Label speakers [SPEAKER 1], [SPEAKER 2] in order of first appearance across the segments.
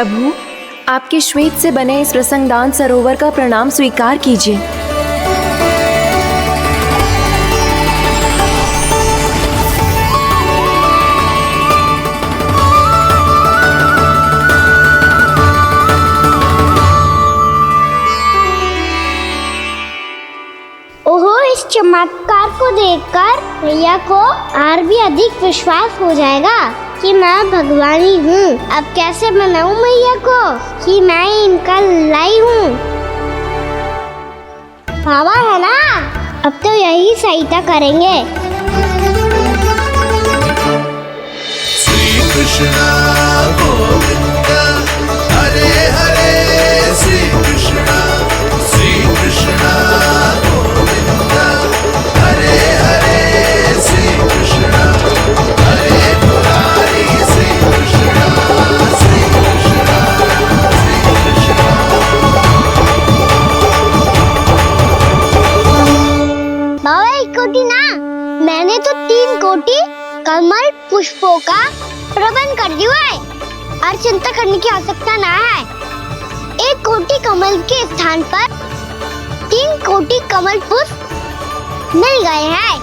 [SPEAKER 1] प्रभु, आपके श्वेत से बने इस प्रसंगदान सरोवर का प्रणाम स्वीकार कीजिए।
[SPEAKER 2] ओहो, इस चमत्कार को देखकर मैया को और भी अधिक विश्वास हो जाएगा कि मैं भगवानी हूँ। अब कैसे मनाऊं मैया को कि मैं इनका लाई हूँ। बाबा है ना, अब तो यही सहायता करेंगे।
[SPEAKER 3] श्री कृष्णा गोविंद हरे हरे, श्री कृष्णा गोविंद हरे हरे, श्री कृष्णा हरे मुरारी, श्री कृष्णा श्री कृष्णा श्री कृष्णा।
[SPEAKER 2] बाबा एक कोटी ना, मैंने तो 3 कोटी कमल पुष्पों का प्रबंध कर दिया है और चिंता करने की आवश्यकता ना है। 1 कोटी कमल के स्थान पर 3 कोटी कमल पुष्प मिल गए हैं।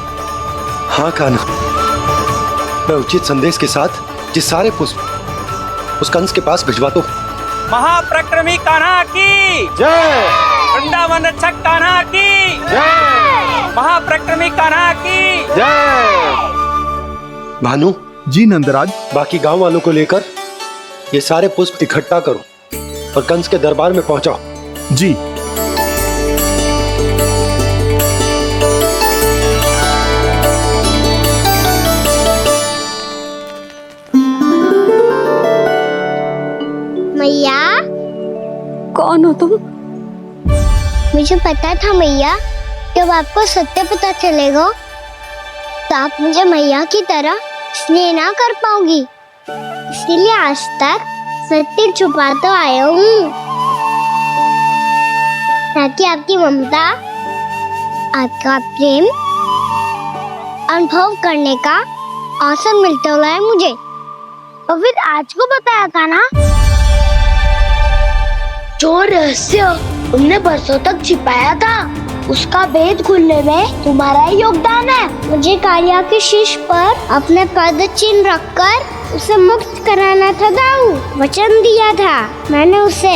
[SPEAKER 4] हाँ कान्हा, मैं उचित संदेश के साथ ये सारे पुष्प उस कंस के पास भिजवाता हूँ।
[SPEAKER 5] महाप्रक्रमी कान्हा की
[SPEAKER 4] जय,
[SPEAKER 5] वृंदावन रक्षक कान्हा की
[SPEAKER 4] जय,
[SPEAKER 5] महाप्रक्रमी कान्हा की
[SPEAKER 4] जय। भानु
[SPEAKER 6] जी नंदराज।
[SPEAKER 4] बाकी गांव वालों को लेकर ये सारे पुष्प इकट्ठा करो और कंस के दरबार में पहुंचाओ।
[SPEAKER 6] जी।
[SPEAKER 2] मैया,
[SPEAKER 1] कौन हो तुम?
[SPEAKER 2] मुझे पता था मैया, जब आपको सत्य पता चलेगा तो आप मुझे मैया की तरह स्नेह ना कर पाओगी। इसीलिए आज तक सत्य छुपाता आया हूँ, ताकि आपकी ममता, आपका प्रेम अनुभव करने का अवसर मिलता है मुझे। और फिर आज को बताया था ना, जो रहस्य तुमने बरसों तक छिपाया था, उसका भेद खुलने में तुम्हारा ही योगदान है। मुझे कालिया के शीश पर अपने पद चिन्ह रखकर उसे मुक्त कराना था दाऊ, वचन दिया था मैंने उसे।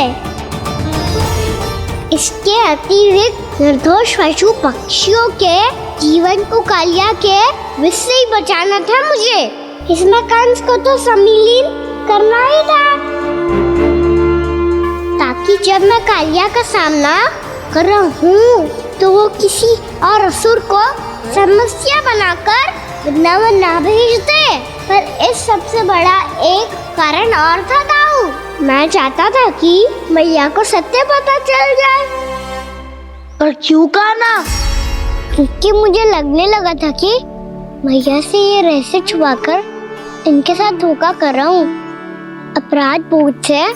[SPEAKER 2] इसके अतिरिक्त निर्दोष पशु पक्षियों के जीवन को कालिया के विष से ही बचाना था मुझे। इसमें कंस को तो सम्मिलित करना ही था, ताकि जब मैं कालिया का सामना कर रहा हूँ तो वो किसी और असुर को समस्या बनाकर वृंदावन ना भेज दे। पर इस सबसे बड़ा एक कारण और था दाऊ, मैं चाहता था कि मैया को सत्य पता चल जाए। और क्यों कान्हा? क्योंकि मुझे लगने लगा था कि मैया से ये रहस्य छुपाकर इनके साथ धोखा कर रहा हूँ। अपराध बोझ से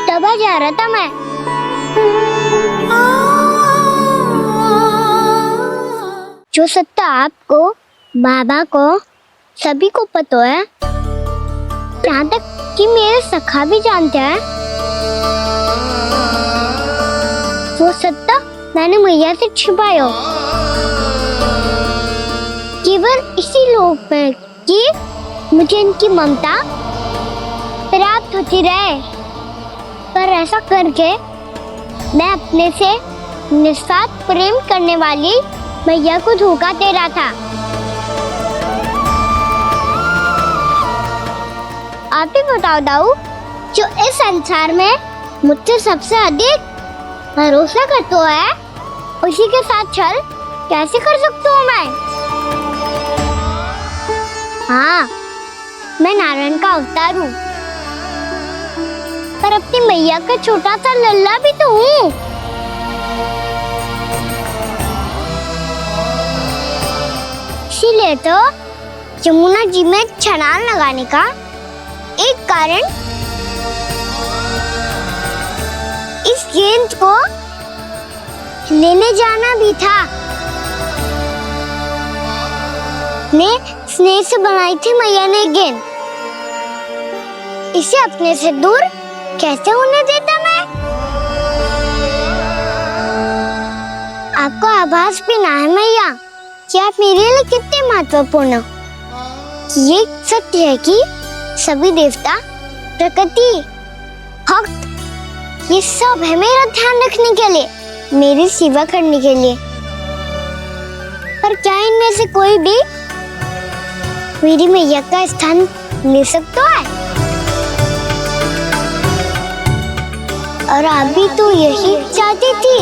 [SPEAKER 2] दबा जा रहा था मैं। जो सत्य आपको, बाबा को, सभी को पता है, यहाँ तक कि मेरे सखा भी जानते हैं, वो सत्य मैंने मैया से छिपाया केवल इसी लोक में कि मुझे इनकी ममता प्राप्त होती रहे। पर ऐसा करके मैं अपने से निस्वार्थ प्रेम करने वाली मैया को धोखा दे रहा था। आप ही बताओ दाऊ, जो इस संसार में मुझसे सबसे अधिक भरोसा करता है, उसी के साथ छल कैसे कर सकता हूँ मैं? हाँ, मैं नारायण का अवतार हूँ, पर अपनी मैया का छोटा सा लल्ला भी तो हूँ। इसीलिए तो यमुना जी में छलांग लगाने का एक कारण इस गेंद को लेने जाना भी था। ने स्नेह से बनाई थी मैया ने गेंद, इसे अपने से दूर कैसे होने देता मैं? आपको आभास भी ना है मैया कि आप मेरे लिए कितने महत्वपूर्ण हो। ये सत्य है कि सभी देवता, प्रकृति, भक्त, ये सब है मेरा ध्यान रखने के लिए, मेरी सेवा करने के लिए। पर क्या इनमें से कोई भी मेरी मैया का स्थान ले सकता है? और आप भी तो यही चाहती थी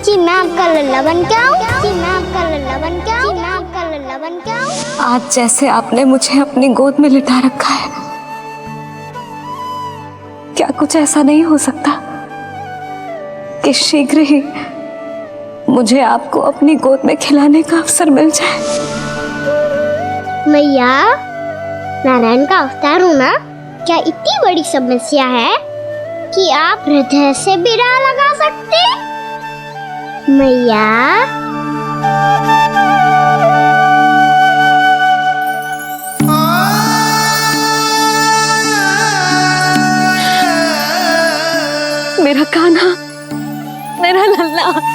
[SPEAKER 2] कि मैं आपका लल्ला बन के आऊं, कि मैं आपका लल्ला बन के आऊं, कि मैं आपका लल्ला बन के आऊं।
[SPEAKER 1] आज जैसे आपने मुझे अपनी गोद में लिटा रखा है, क्या कुछ ऐसा नहीं हो सकता कि शीघ्र ही मुझे आपको अपनी गोद में खिलाने का अवसर मिल जाए?
[SPEAKER 2] मैया, नारायण का अवतार होना क्या इतनी बड़ी समस्या है कि आप हृदय से भी राह लगा सकते? मैया,
[SPEAKER 1] मेरा कान्हा, मेरा लल्ला।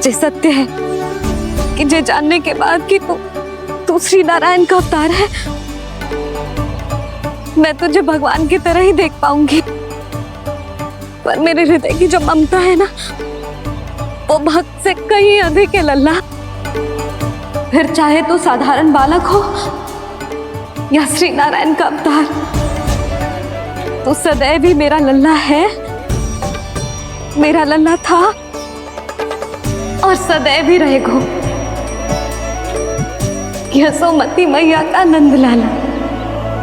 [SPEAKER 1] ये सत्य है कि ये जानने के बाद कि तू श्री नारायण का अवतार है, मैं तुझे भगवान की तरह ही देख पाऊंगी। पर मेरे हृदय की जो ममता है ना, वो भक्त से कहीं अधिक है लल्ला। फिर चाहे तू साधारण बालक हो या श्री नारायण का अवतार, तू सदैव ही मेरा लल्ला है, मेरा लल्ला था और सदैव ही रहेगा। यशोमती मैया का नंद लाला,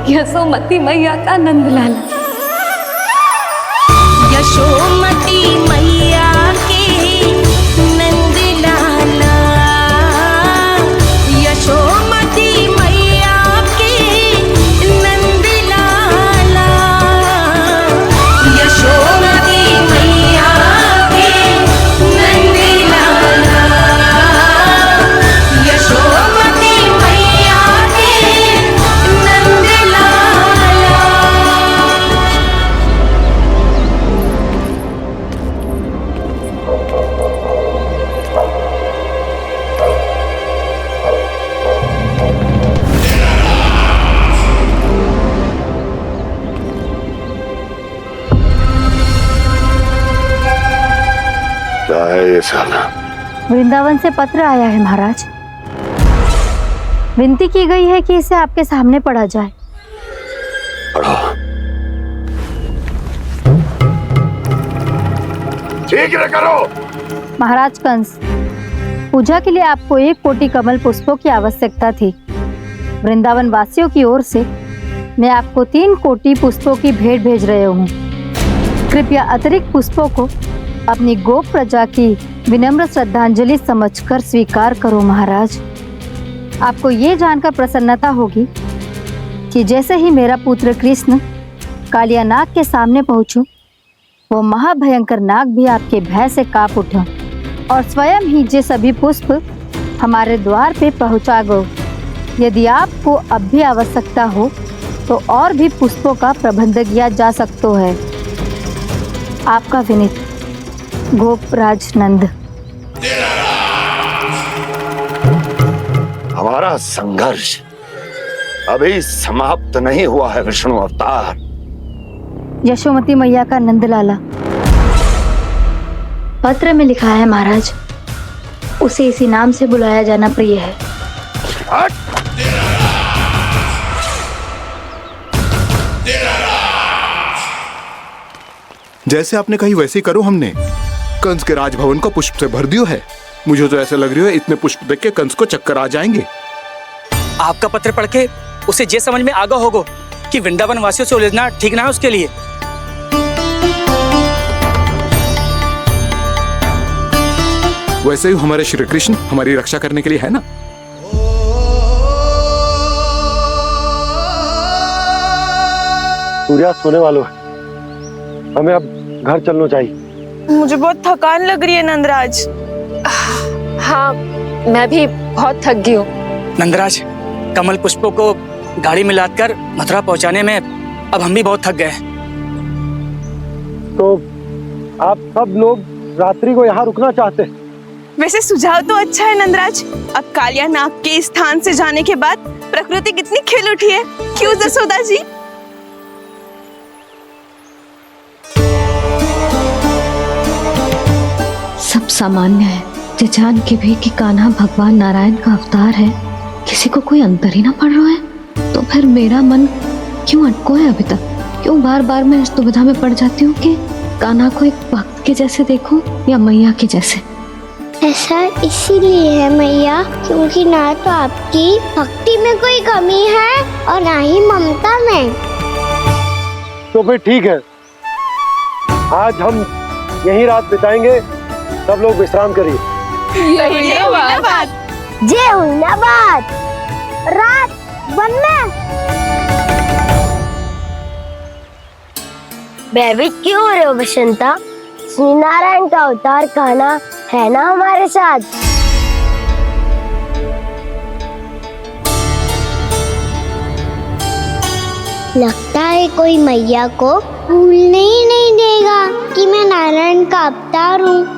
[SPEAKER 1] यशोमती मैया का नंद लाला।
[SPEAKER 6] यशोमती मैया के नंद लाला, यशोमती मैया के नंद लाला, यशोमती मैया के नंद लाला, यशोमती मैया के नंद लाला।
[SPEAKER 3] क्या है ये साला?
[SPEAKER 7] वृंदावन से पत्र आया है महाराज। विनती की गई है कि इसे आपके सामने पढ़ा जाए।
[SPEAKER 3] पढ़ो। शीघ्र करो।
[SPEAKER 7] महाराज कंस, पूजा के लिए आपको 1 कोटि कमल पुष्पों की आवश्यकता थी। वृंदावन वासियों की ओर से मैं आपको 3 कोटि पुष्पों की भेंट भेज रहे हूँ। कृपया अतिरिक्त पुष्पों को अपनी गोप प्रजा की विनम्र श्रद्धांजलि समझकर स्वीकार करो महाराज। आपको ये जानकर प्रसन्नता होगी कि जैसे ही मेरा पुत्र कृष्ण कालिया नाग के सामने पहुंचो, वो महाभयंकर नाग भी आपके भय से कांप उठा और स्वयं ही ये सभी पुष्प हमारे द्वार पे पहुंचा गो। यदि आपको अब भी आवश्यकता हो तो और भी पुष्पों का प्रबंध किया जा सकता है। आपका विनीत गोपराज नंद।
[SPEAKER 3] हमारा संघर्ष अभी समाप्त नहीं हुआ है विष्णु अवतार।
[SPEAKER 7] यशोमती मैया का नंदलाला। पत्र में लिखा है महाराज, उसे इसी नाम से बुलाया जाना प्रिय है।
[SPEAKER 8] जैसे आपने कही वैसे ही करो। हमने कंस के राजभवन को पुष्प से भर दियो है। मुझे तो ऐसा लग रही है इतने पुष्प देख के कंस को चक्कर आ जाएंगे।
[SPEAKER 5] आपका पत्र पढ़ के उसे ये समझ में आगा होगा कि वृंदावन वासियों से उलझना ठीक ना है उसके लिए।
[SPEAKER 8] वैसे ही हमारे श्री कृष्ण हमारी रक्षा करने के लिए है ना।
[SPEAKER 4] सूर्या सोने वालों है, हमें अब घर चलना चाहिए।
[SPEAKER 9] मुझे बहुत थकान लग रही है नंदराज।
[SPEAKER 1] हाँ, मैं भी बहुत थक गई हूँ।
[SPEAKER 5] नंदराज, कमल पुष्पों को गाड़ी में लादकर मथुरा पहुंचाने में अब हम भी बहुत थक गए।
[SPEAKER 4] तो आप सब लोग रात्रि को यहाँ रुकना चाहते हैं?
[SPEAKER 9] वैसे सुझाव तो अच्छा है नंदराज। अब कालिया नाग के स्थान से जाने के बाद प्रकृति कितनी खिल उठी है, क्यों जसोदा जी?
[SPEAKER 1] सब सामान्य है, ये जान के भी कि कान्हा भगवान नारायण का अवतार है, किसी को कोई अंतर ही ना पड़ रहा है। तो फिर मेरा मन क्यों अटको है अभी तक? क्यों बार बार मैं इस दुविधा में पड़ जाती हूँ कि कान्हा को एक भक्त के जैसे देखूं या मैया के जैसे?
[SPEAKER 2] ऐसा इसीलिए है मैया क्योंकि ना तो आपकी भक्ति में कोई कमी है और ना ही ममता में।
[SPEAKER 4] तो फिर ठीक है, आज हम यहीं रात बिताएंगे। सब लोग विश्राम करिए।
[SPEAKER 9] जय
[SPEAKER 2] हुइनाबाद। रात वन में भयभीत क्यों हो रहे हो बसंता? श्री नारायण का अवतार कान्हा है ना हमारे साथ। लगता है कोई मैया को भूलने ही नहीं देगा कि मैं नारायण का अवतार हूँ।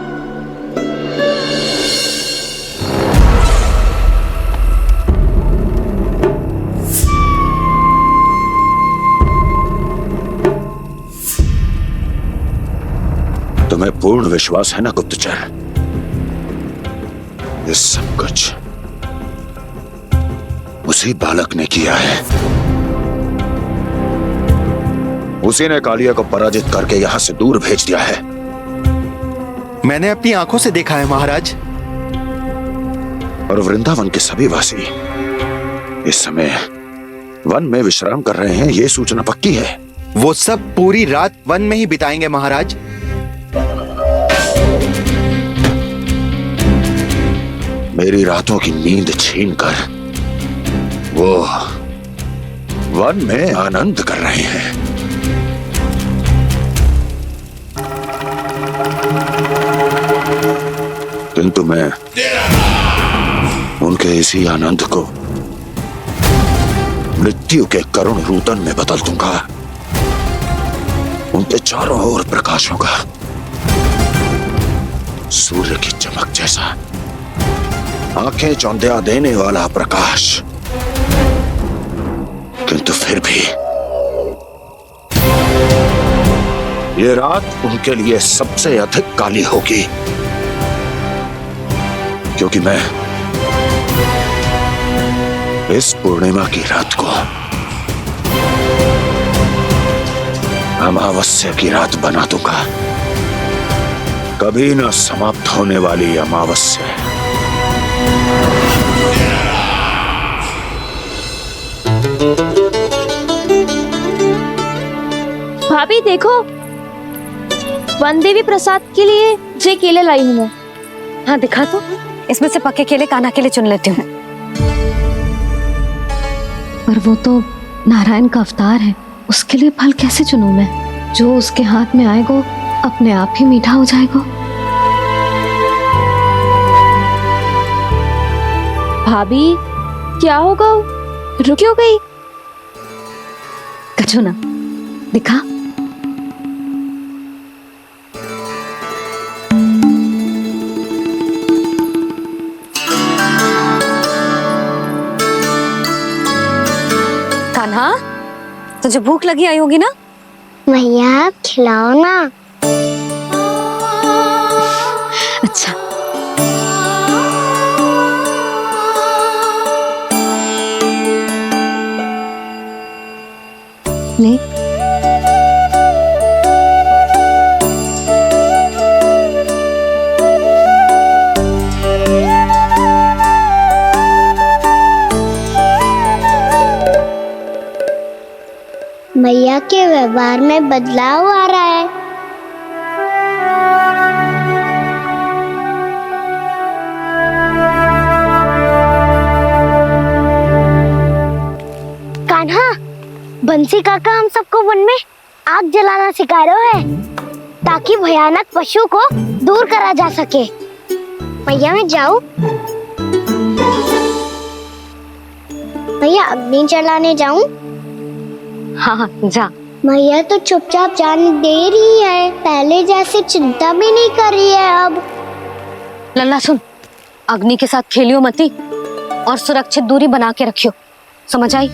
[SPEAKER 3] तुम्हें पूर्ण विश्वास है ना गुप्तचर? ये सब कुछ उसी बालक ने किया है। उसी ने कालिया को पराजित करके यहां से दूर भेज दिया है।
[SPEAKER 8] मैंने अपनी आंखों से देखा है महाराज।
[SPEAKER 3] और वृंदावन के सभी वासी इस समय वन में विश्राम कर रहे हैं, ये सूचना पक्की है।
[SPEAKER 8] वो सब पूरी रात वन में ही बिताएंगे महाराज।
[SPEAKER 3] मेरी रातों की नींद छीनकर वो वन में आनंद कर रहे हैं। किंतु मैं उनके इसी आनंद को मृत्यु के करुण रूदन में बदल दूंगा। उनके चारों ओर प्रकाश होगा, सूर्य की चमक जैसा, आंखें चौंधिया देने वाला प्रकाश। किंतु फिर भी ये रात उनके लिए सबसे अधिक काली होगी, क्योंकि मैं इस पूर्णिमा की रात को अमावस्या की रात बना दूंगा। कभी न समाप्त होने वाली अमावस्या।
[SPEAKER 10] भाभी देखो, वन देवी प्रसाद के लिए जे केले लाई हूँ मैं।
[SPEAKER 1] हाँ दिखा तो, इसमें से पक्के केले कान्हा के लिए चुन लेती हूँ। पर वो तो नारायण का अवतार है, उसके लिए फल कैसे चुनूं मैं? जो उसके हाथ में आएगा अपने आप ही मीठा हो जाएगा।
[SPEAKER 10] भाभी क्या होगा? रुकी हो गई?
[SPEAKER 1] कछू ना दिखा। कान्हा, तुझे भूख लगी आई होगी ना?
[SPEAKER 2] मैया आप खिलाओ ना।
[SPEAKER 1] अच्छा। ले।
[SPEAKER 2] उनके व्यवहार में बदलाव आ रहा है। कान्हा, बंसी काका हम सबको वन में आग जलाना सिखा रहे हैं ताकि भयानक पशु को दूर करा जा सके। भैया मैं जाऊं? भैया अग्नि जलाने जाऊं?
[SPEAKER 1] हाँ जा।
[SPEAKER 2] भैया तो चुपचाप जाने दे रही है, पहले जैसे चिंता भी नहीं कर रही है अब।
[SPEAKER 1] लल्ला सुन, अग्नि के साथ खेलियो मती और सुरक्षित दूरी बना के रखियो, समझ आई?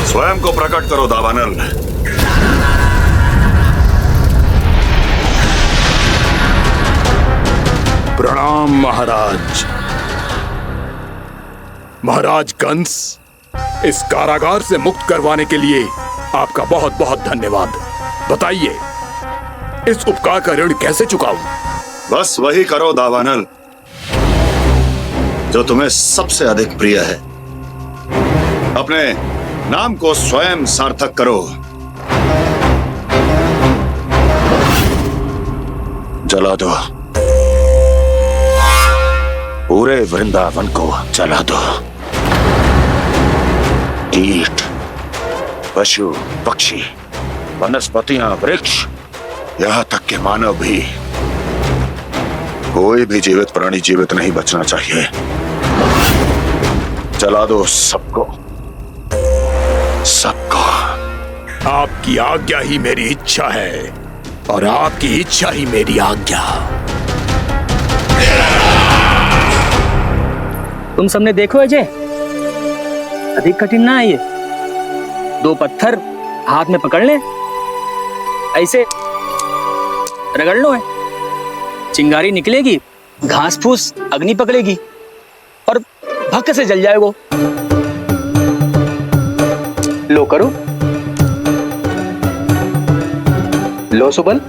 [SPEAKER 3] स्वयं को प्रकट करो दावानल।
[SPEAKER 8] प्रणाम महाराज। महाराज कंस, इस कारागार से मुक्त करवाने के लिए आपका बहुत बहुत धन्यवाद। बताइए, इस उपकार का ऋण कैसे चुकाऊं?
[SPEAKER 3] बस वही करो दावानल जो तुम्हें सबसे अधिक प्रिय है। अपने नाम को स्वयं सार्थक करो। जला दो, पूरे वृंदावन को जला दो। कीट, पशु, पक्षी, वनस्पतियां, वृक्ष, यहां तक कि मानव भी, कोई भी जीवित प्राणी जीवित नहीं बचना चाहिए। जला दो सबको, सबको।
[SPEAKER 8] आपकी आज्ञा ही मेरी इच्छा है और आपकी इच्छा ही मेरी आज्ञा।
[SPEAKER 5] तुम सबने देखो अजय, अधिक कठिन ना है ये। 2 पत्थर हाथ में पकड़ ले, ऐसे रगड़ लो है, चिंगारी निकलेगी, घास फूस अग्नि पकड़ेगी और भक्क से जल जाएगा। लो करो, लो सुबल।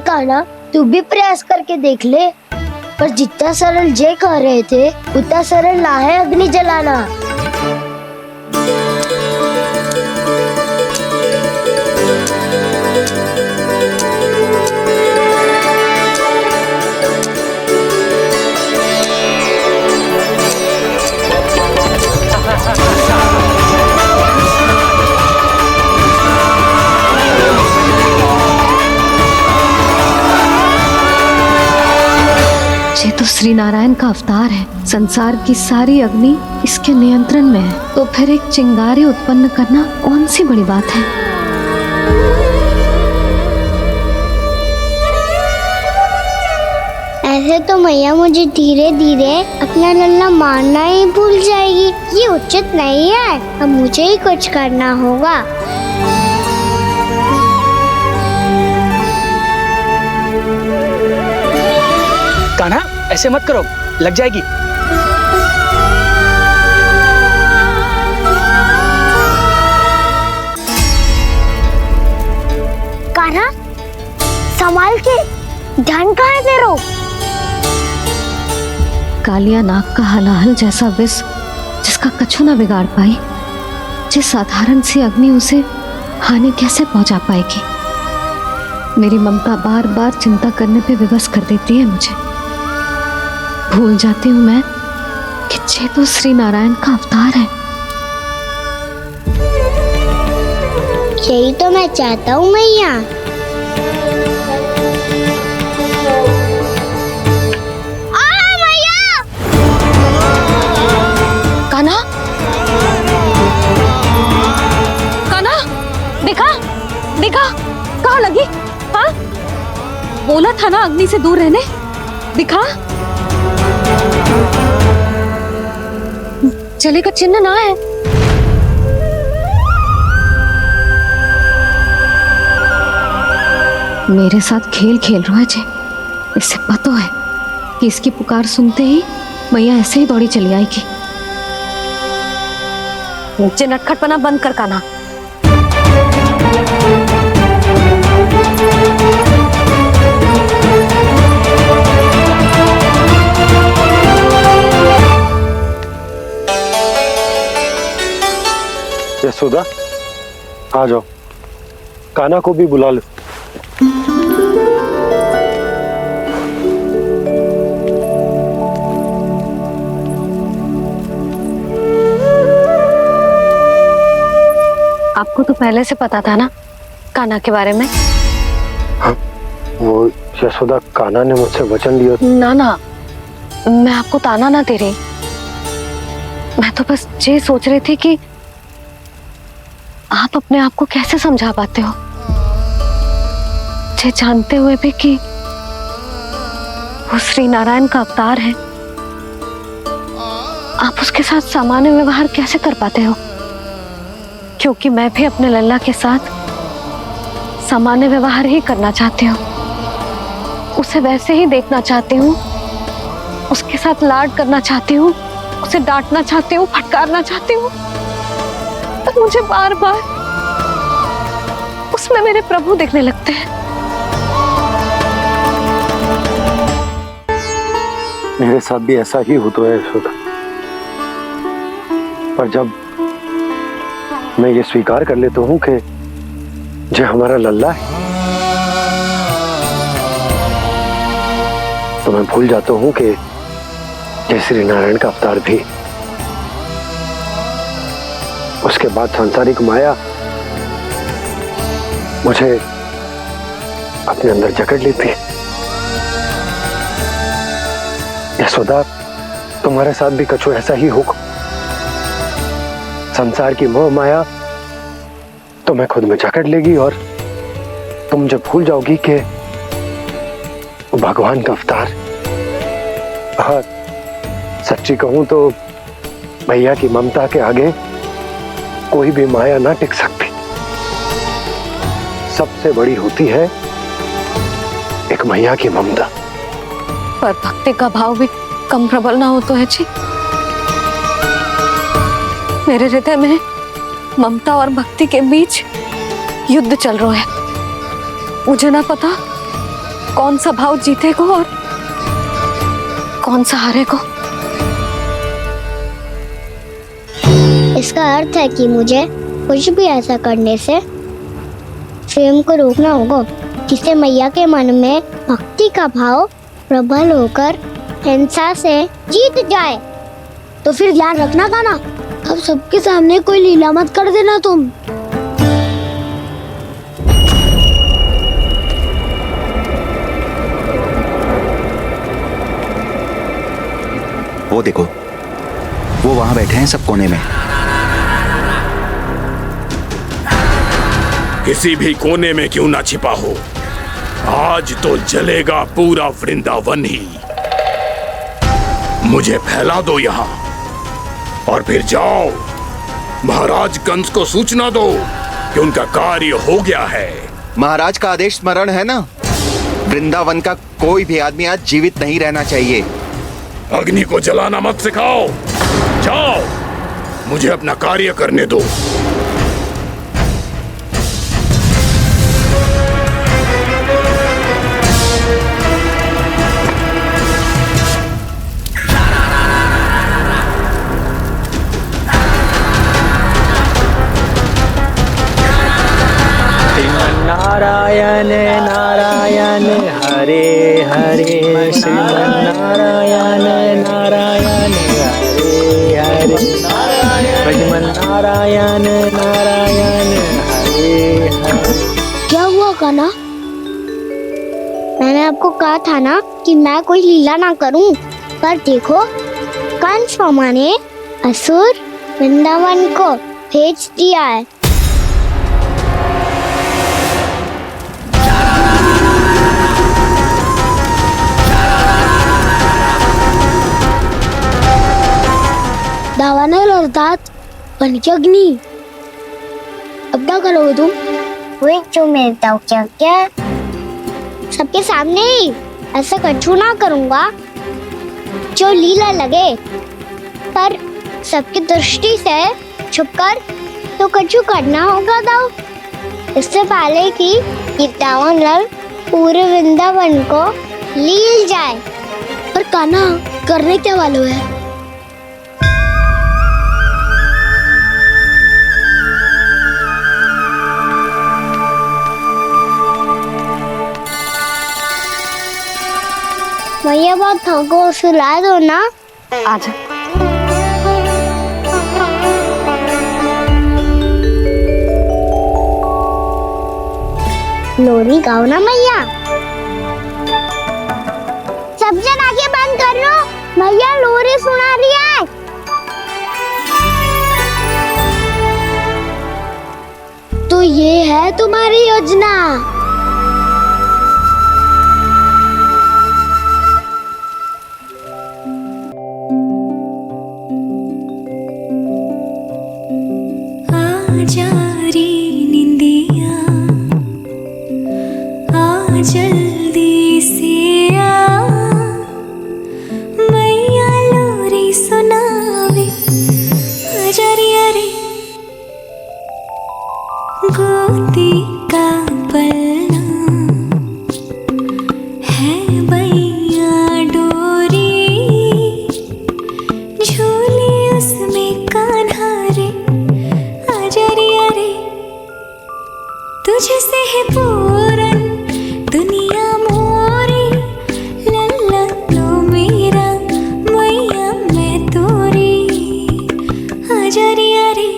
[SPEAKER 2] कान्हा, तू भी प्रयास करके देख ले। पर जितना सरल जय कह रहे थे उतना सरल ना है अग्नि जलाना।
[SPEAKER 1] ये तो श्री नारायण का अवतार है। संसार की सारी अग्नि इसके नियंत्रण में है, तो फिर एक चिंगारी उत्पन्न करना कौन सी बड़ी बात है।
[SPEAKER 2] ऐसे तो मैया मुझे धीरे धीरे अपना लल्ला मारना ही भूल जाएगी। ये उचित नहीं है, अब मुझे ही कुछ करना होगा।
[SPEAKER 5] कान्हा ऐसे मत करो, लग जाएगी।
[SPEAKER 2] कान्हा संभाल के, ध्यान कहाँ है तेरो?
[SPEAKER 1] कालिया नाग का हलाहल जैसा विष जिसका कछु ना बिगाड़ पाई, जिस साधारण सी अग्नि उसे हानि कैसे पहुंचा पाएगी। मेरी ममता बार बार चिंता करने पे विवश कर देती है मुझे। भूल जाती हूँ मैं कि ये तो श्री नारायण का अवतार है।
[SPEAKER 2] यही तो मैं चाहता हूँ मैया।
[SPEAKER 1] कान्हा, कान्हा, देखा देखा, कहाँ लगी? हाँ, बोला था ना अग्नि से दूर रहने। दिखा, जले का चिन्ह ना है। मेरे साथ खेल खेल रहा है जे। इसे पता है कि इसकी पुकार सुनते ही मैया ऐसे ही दौड़ी चली आएगी। मुझे नटखटपना बंद कर कान्हा।
[SPEAKER 4] यशोदा, आ जाओ, कान्हा को भी बुला लो।
[SPEAKER 1] आपको तो पहले से पता था ना कान्हा के बारे में?
[SPEAKER 4] हाँ, वो यशोदा, कान्हा ने मुझसे वचन लिया।
[SPEAKER 1] ना ना, मैं आपको ताना ना दे रही। मैं तो बस ये सोच रही थी कि आप अपने आप को कैसे समझा पाते हो, ये जानते हुए भी कि वो श्री नारायण का अवतार है। आप उसके साथ सामान्य व्यवहार कैसे कर पाते हो? क्योंकि मैं भी अपने लल्ला के साथ सामान्य व्यवहार ही करना चाहती हूँ। उसे वैसे ही देखना चाहती हूँ, उसके साथ लाड करना चाहती हूँ, उसे डांटना चाहती हूँ, फटकारना चाहती हूँ। पर मुझे बार बार उसमें मेरे प्रभु दिखने लगते हैं।
[SPEAKER 4] मेरे साथ भी ऐसा ही होता है यशोदा। पर जब मैं ये स्वीकार कर लेता हूँ कि जो हमारा लल्ला है, तो मैं भूल जाता हूँ कि जय श्री नारायण का अवतार भी। उसके बाद सांसारिक माया मुझे अपने अंदर जकड़ लेती है। यशोदा, तुम्हारे साथ भी कछु ऐसा ही होगा। संसार की मोह माया तुम्हें खुद में जकड़ लेगी और तुम जब भूल जाओगी कि भगवान का अवतार। हाँ, सच्ची कहूं तो भैया की ममता के आगे कोई भी माया ना टिक सकती। सबसे बड़ी होती है एक मैया की ममता।
[SPEAKER 1] पर भक्ति का भाव भी कम प्रबल ना हो तो है जी। मेरे हृदय में ममता और भक्ति के बीच युद्ध चल रहा है। मुझे ना पता कौन सा भाव जीतेगा और कौन सा हारेगा।
[SPEAKER 2] इसका अर्थ है कि मुझे कुछ भी ऐसा करने से स्वयं को रोकना होगा जिससे मैया के मन में भक्ति का भाव प्रबल होकर हिंसा से जीत जाए। तो फिर ध्यान रखना कान्हा, अब सबके सामने कोई लीला मत कर देना तुम।
[SPEAKER 11] वो देखो, वो वहां बैठे हैं सब कोने में।
[SPEAKER 8] किसी भी कोने में क्यों ना छिपा हो, आज तो जलेगा पूरा वृंदावन ही। मुझे फैला दो यहाँ और फिर जाओ महाराज कंस को सूचना दो कि उनका कार्य हो गया है।
[SPEAKER 11] महाराज का आदेश स्मरण है ना? वृंदावन का कोई भी आदमी आज जीवित नहीं रहना चाहिए।
[SPEAKER 8] अग्नि को जलाना मत सिखाओ, जाओ, मुझे अपना कार्य करने दो।
[SPEAKER 5] नारायण नारायण हरे हरे, श्रीमन्नारायण नारायण हरे हरे, भजमन नारायण नारायण हरे हरे।
[SPEAKER 2] क्या हुआ कान्हा? मैंने आपको कहा था ना कि मैं कोई लीला ना करूं, पर देखो कंस मामा ने असुर वृंदावन को भेज दिया है। दावानल और दांत बन के अग्नि। अब क्या करोगे तुम? वही जो मैं बताऊं क्या क्या? सबके सामने ही ऐसा कछु ना करूंगा जो लीला लगे, पर सबकी दृष्टि से छुपकर तो कछु करना होगा दाऊ। इससे पहले कि ये दावानल पूरे वृंदावन को लील जाए। पर कान्हा करने क्या वालों है? भैया बहुत थको, सुला दो ना।
[SPEAKER 1] आजा।
[SPEAKER 2] लोरी गाओ ना मैया। सब जन आंखें बंद कर लो, मैया लोरी सुना रही है। तो ये है तुम्हारी योजना।
[SPEAKER 6] आजा रे निंदिया, आ जल्दी से आ, मैया लोरी सुनावे। आजा रे अरे गोदी का पलना है मैया डोरी, झूले उसमें कान्हा रे। तुझसे है पूरन दुनिया मोरी, लल्ला तो मेरा मैया मैं तोरी। आजा रे अरे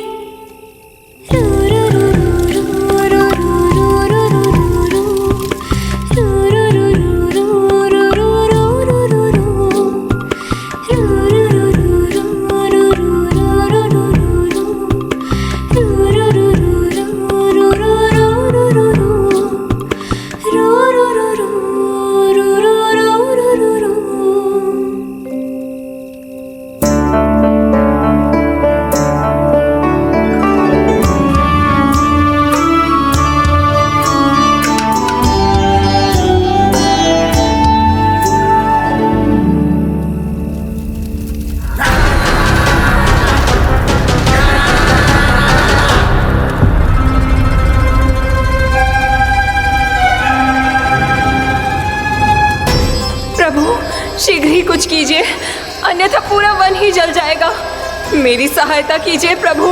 [SPEAKER 6] रू रू रू रू रू रू रू रू रू रू रू रू रू रू रू
[SPEAKER 9] शीघ्र ही कुछ कीजिए, अन्यथा पूरा वन ही जल जाएगा। मेरी सहायता कीजिए प्रभु।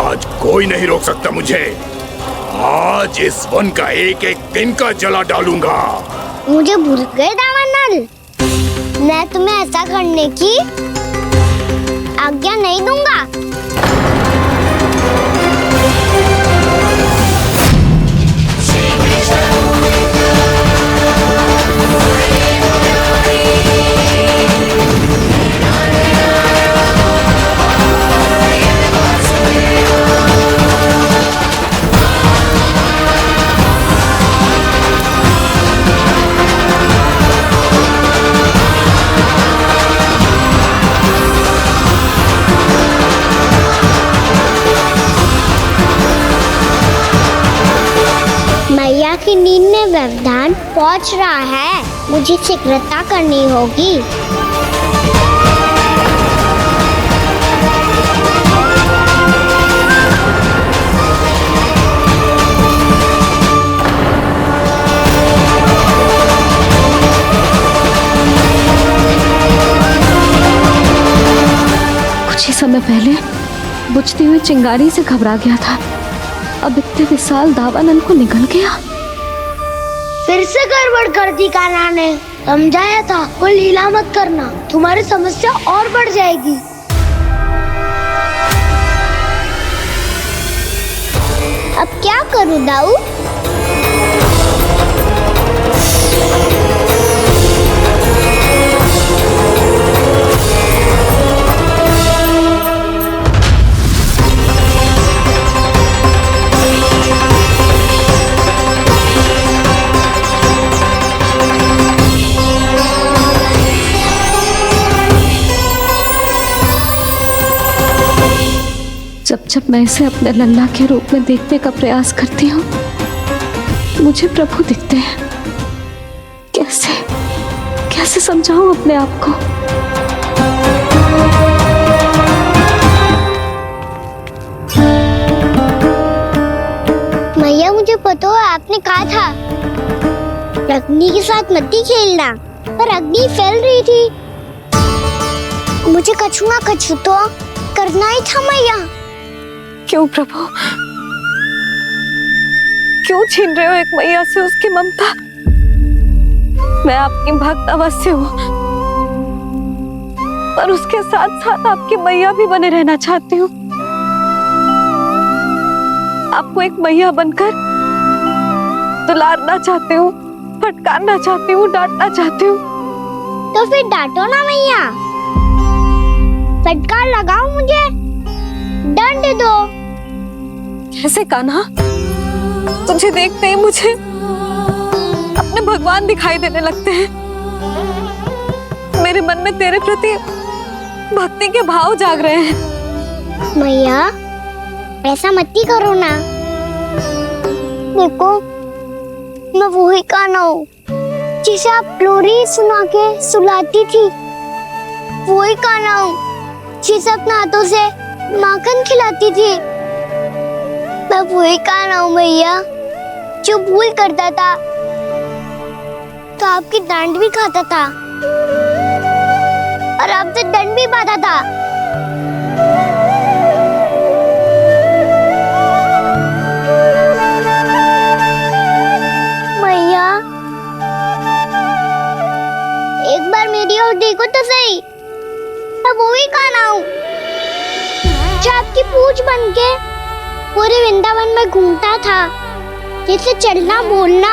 [SPEAKER 8] आज कोई नहीं रोक सकता मुझे। आज इस वन का एक एक दिन का जला डालूंगा।
[SPEAKER 2] मुझे भूल गए दावानल, मैं तुम्हें ऐसा करने की आज्ञा नहीं दूंगा। आपकी नींद में व्यवधान पहुंच रहा है, मुझे शीघ्रता करनी होगी।
[SPEAKER 1] कुछ ही समय पहले बुझती हुई चिंगारी से घबरा गया था, अब इतने विशाल दावानल को निगल गया।
[SPEAKER 2] फिर से गड़बड़ कर दी कान्हा ने। समझाया था कोई लीला मत करना, तुम्हारी समस्या और बढ़ जाएगी। अब क्या करूं दाऊ?
[SPEAKER 1] जब जब मैं इसे अपने लल्ला के रूप में देखने का प्रयास करती हूँ, मुझे प्रभु दिखते हैं। कैसे कैसे समझाऊं अपने आप को?
[SPEAKER 2] मैया, मुझे पता है आपने कहा था अग्नि के साथ मत ही खेलना, पर अग्नि फैल रही थी। मुझे कछु ना कछु तो करना ही था मैया।
[SPEAKER 1] क्यों प्रभु, क्यों छीन रहे हो एक मैया से उसकी ममता? मैं आपकी भक्त अवश्य हूँ, पर उसके साथ साथ आपकी मैया भी बने रहना चाहती हूँ। आपको एक मैया बनकर दुलारना चाहती हूँ, फटकारना चाहती हूँ, डांटना चाहती हूँ।
[SPEAKER 2] तो फिर डांटो ना मैया, फटकार लगाओ, मुझे दंड दो।
[SPEAKER 1] कैसे कान्हा? तुझे देखते ही मुझे अपने भगवान दिखाई देने लगते हैं। मेरे मन में तेरे प्रति भक्ति के भाव जाग रहे हैं।
[SPEAKER 2] मैया, ऐसा मत ही करो ना। देखो, मैं वही कान्हा हूँ जिसे आप लोरी सुना के सुलाती थी। वही कान्हा हूँ जिसे अपने हाथों से माखन खिलाती थी। मैं वही कान्हा हूँ मैया, जो भूल करता था तो आपकी डांट भी खाता था और आपसे दंड भी पाता था। मैया, एक बार मेरी ओर देखो तो सही। मैं वही कान्हा हूँ जो आपकी पूछ बनके पूरे वृंदावन में घूमता था, जिसे चलना बोलना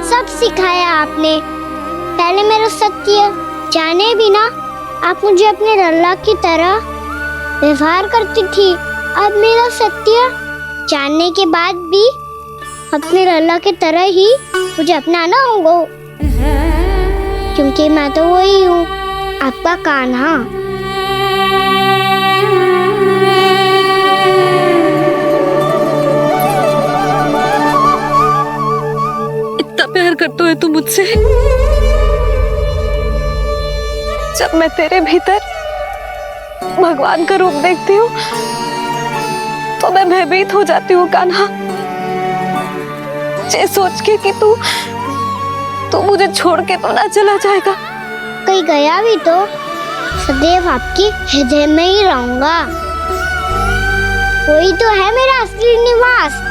[SPEAKER 2] सब सिखाया आपने। पहले मेरा सत्य जाने बिना आप मुझे अपने लल्ला की तरह व्यवहार करती थी। अब मेरा सत्य जानने के बाद भी अपने लल्ला की तरह ही मुझे अपनाना होगा, क्योंकि मैं तो वही हूँ, आपका कान्हा।
[SPEAKER 1] प्यार करते हो तू मुझसे? जब मैं तेरे भीतर भगवान का रूप देखती हूँ तो मैं भयभीत हो जाती हूँ कान्हा। ये सोच के कि तू मुझे छोड़ के तो ना चला जाएगा।
[SPEAKER 2] कहीं गया भी तो सदैव आपके हृदय में ही रहूंगा। वही तो है मेरा असली निवास।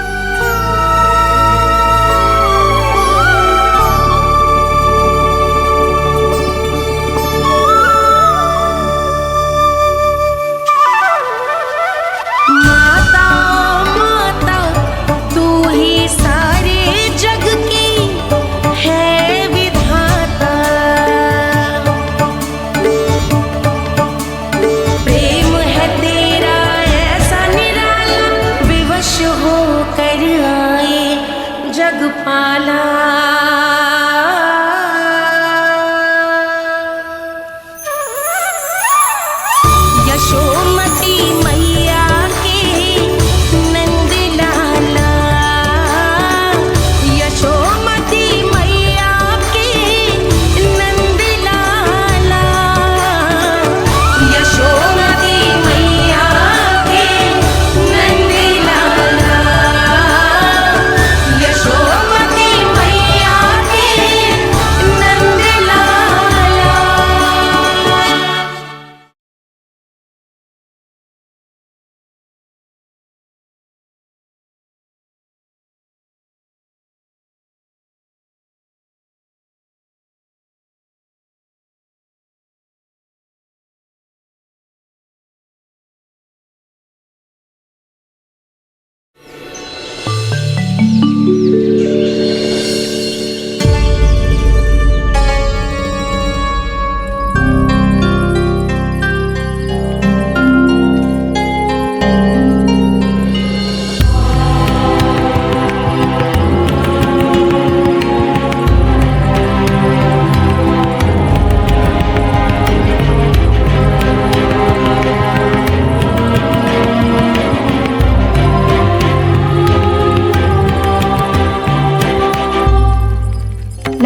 [SPEAKER 6] होकर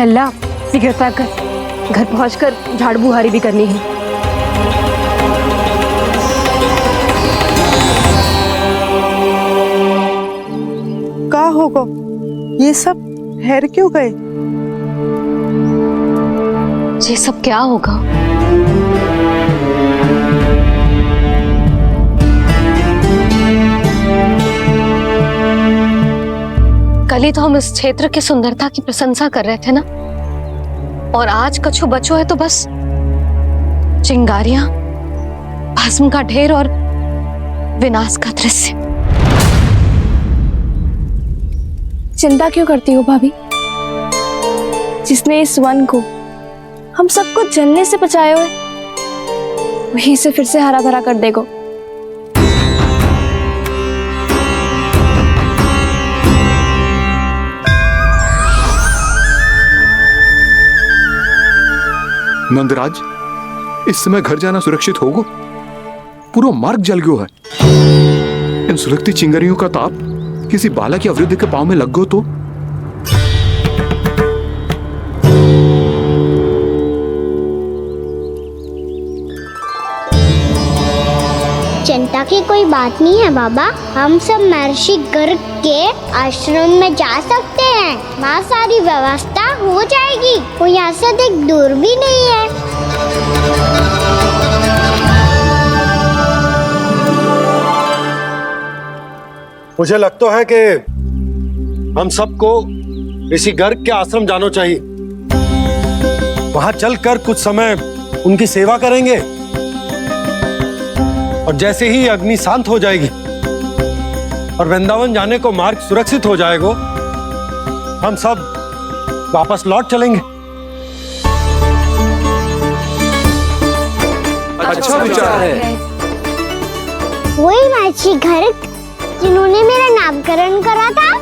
[SPEAKER 10] लल्ला सिगरेट पैक कर, घर पहुंचकर झाड़ू बुहारी भी करनी है।
[SPEAKER 9] का होगा ये सब ठहर क्यों गए?
[SPEAKER 1] ये सब क्या होगा? कल ही तो हम इस क्षेत्र की सुंदरता की प्रशंसा कर रहे थे ना, और आज कछु बचो है तो बस चिंगारियां, भस्म का ढेर और विनाश का दृश्य।
[SPEAKER 10] चिंता क्यों करती हो भाभी? जिसने इस वन को हम सबको जलने से बचाए हुए, वही इसे फिर से हरा भरा कर देगा।
[SPEAKER 8] नंदराज, इस समय घर जाना सुरक्षित होगा? पूरा मार्ग जल गयो है। इन सुलगती चिंगारियों का ताप किसी बालक या वृद्ध के पांव में लग गयो तो?
[SPEAKER 2] चिंता की कोई बात नहीं है बाबा, हम सब महर्षि गर्ग के आश्रम में जा सकते हैं। वहाँ सारी व्यवस्था हो जाएगी, वो यहाँ से देख दूर भी नहीं है।
[SPEAKER 4] मुझे लगता है कि हम सबको ऋषि गर्ग के आश्रम जाना चाहिए। वहां चलकर कुछ समय उनकी सेवा करेंगे, और जैसे ही अग्नि शांत हो जाएगी और वृंदावन जाने को मार्ग सुरक्षित हो जाएगा, हम सब वापस लौट चलेंगे।
[SPEAKER 8] अच्छा विचार है।
[SPEAKER 2] वही महर्षि गर्ग जिन्होंने मेरा नामकरण करा था।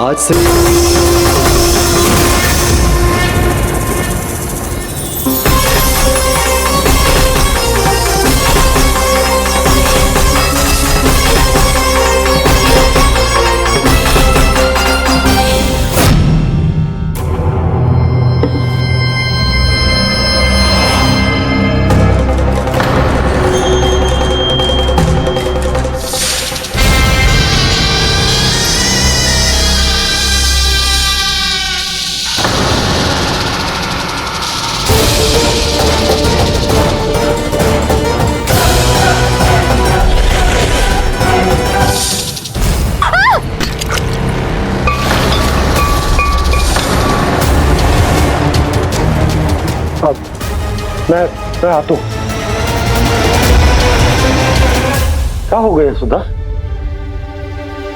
[SPEAKER 11] आज से
[SPEAKER 4] मैं आता हूं। क्या हो गया सुधा?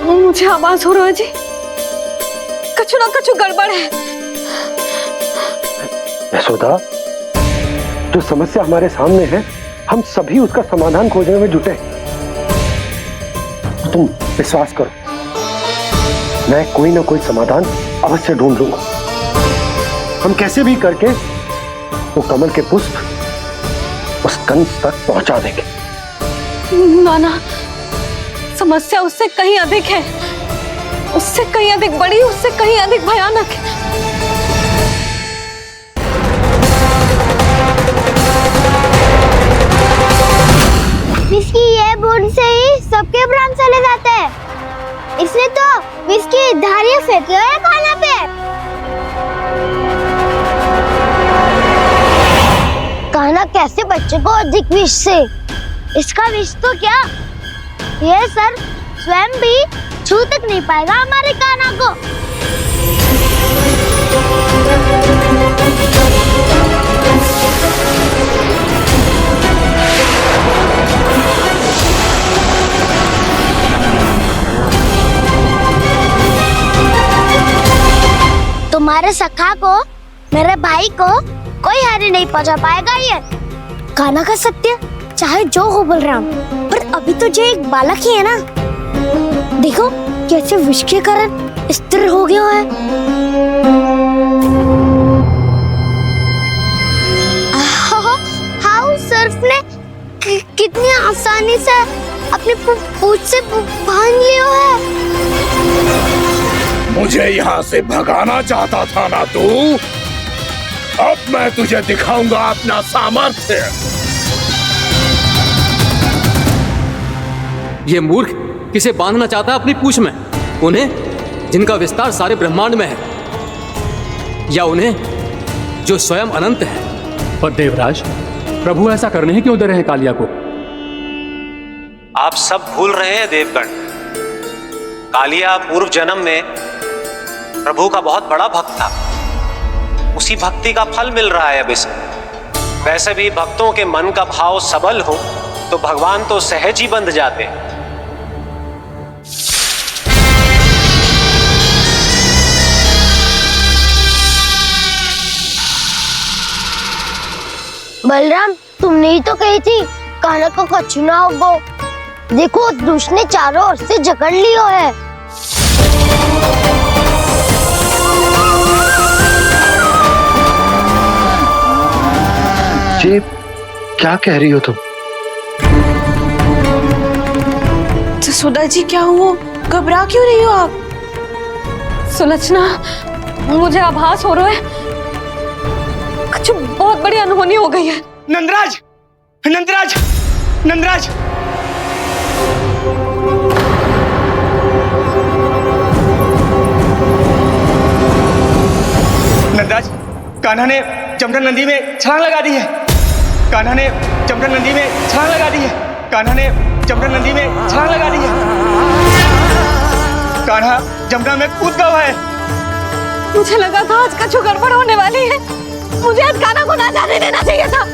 [SPEAKER 1] मुझे आवाज हो रहा है जी, कछु ना कछु गड़बड़ है।
[SPEAKER 4] यशोदा, जो समस्या हमारे सामने है, हम सभी उसका समाधान खोजने में जुटे। तुम विश्वास करो, मैं कोई ना कोई समाधान अवश्य ढूंढ लूंगा। हम कैसे भी करके वो कमल के पुष्प उस कंस तक पहुंचा देंगे।
[SPEAKER 1] नाना, समस्या उससे कहीं अधिक है, उससे कहीं अधिक बड़ी, उससे कहीं अधिक भयानक है।
[SPEAKER 2] सबके प्राण चले जाते हैं। इसलिए तो विस्की धारियां फेंके हुए हैं खाना पे। कान्हा कैसे बच्चे को अधिक विष से? इसका विष तो क्या, ये सर स्वयं भी छू तक नहीं पाएगा हमारे कान्हा को। तुम्हारे सखा को, मेरे भाई को कोई हानि नहीं पहुंचा पाएगा। ये कान्हा का सत्य चाहे जो हो बलराम, पर अभी तो जो एक बालक ही है ना। देखो कैसे विष के कारण स्थिर हो गया है। हाउ सर्फ ने कितनी आसानी से अपनी पूंछ से बांध लिया है।
[SPEAKER 3] मुझे यहाँ से भगाना चाहता था ना तू? अब मैं तुझे दिखाऊंगा अपना सामर्थ्य।
[SPEAKER 12] ये मूर्ख किसे बांधना चाहता है अपनी पूंछ में? उन्हें जिनका विस्तार सारे ब्रह्मांड में है, या उन्हें जो स्वयं अनंत है?
[SPEAKER 13] पर देवराज, प्रभु ऐसा करने ही क्यों दे रहे हैं कालिया को?
[SPEAKER 14] आप सब भूल रहे हैं देवगण, कालिया पूर्व जन्म में प्रभु का बहुत बड़ा भक्त था। उसी भक्ति का फल मिल रहा है अब इसे। वैसे भी भक्तों के मन का भाव सबल हो तो भगवान तो सहज ही बंध जाते हैं।
[SPEAKER 2] बलराम, तुमने ही तो कही थी कान्हा को कछु ना होगो। देखो उस दुष्ट ने चारों ओर से जकड़ लियो है।
[SPEAKER 4] ये क्या कह रही हो तुम?
[SPEAKER 9] जसोदा जी क्या हुआ? घबरा क्यों रही हो आप?
[SPEAKER 1] सुलक्षणा, मुझे आभास हो रहा है कुछ बहुत बड़ी अनहोनी हो गई है।
[SPEAKER 5] नंदराज, नंदराज, नंदराज! नंदराज, कान्हा ने जमदग्नि नदी में छलांग लगा दी है। कान्हा ने जमदग्नि नदी में छलांग लगा दी है। कान्हा ने जमदग्नि नदी में छलांग लगा दी है। कान्हा जमुना में कूद गया है।
[SPEAKER 1] मुझे लगा था आज कछु गड़बड़ होने वाली है। मुझे आज कान्हा को ना जाने देना चाहिए था।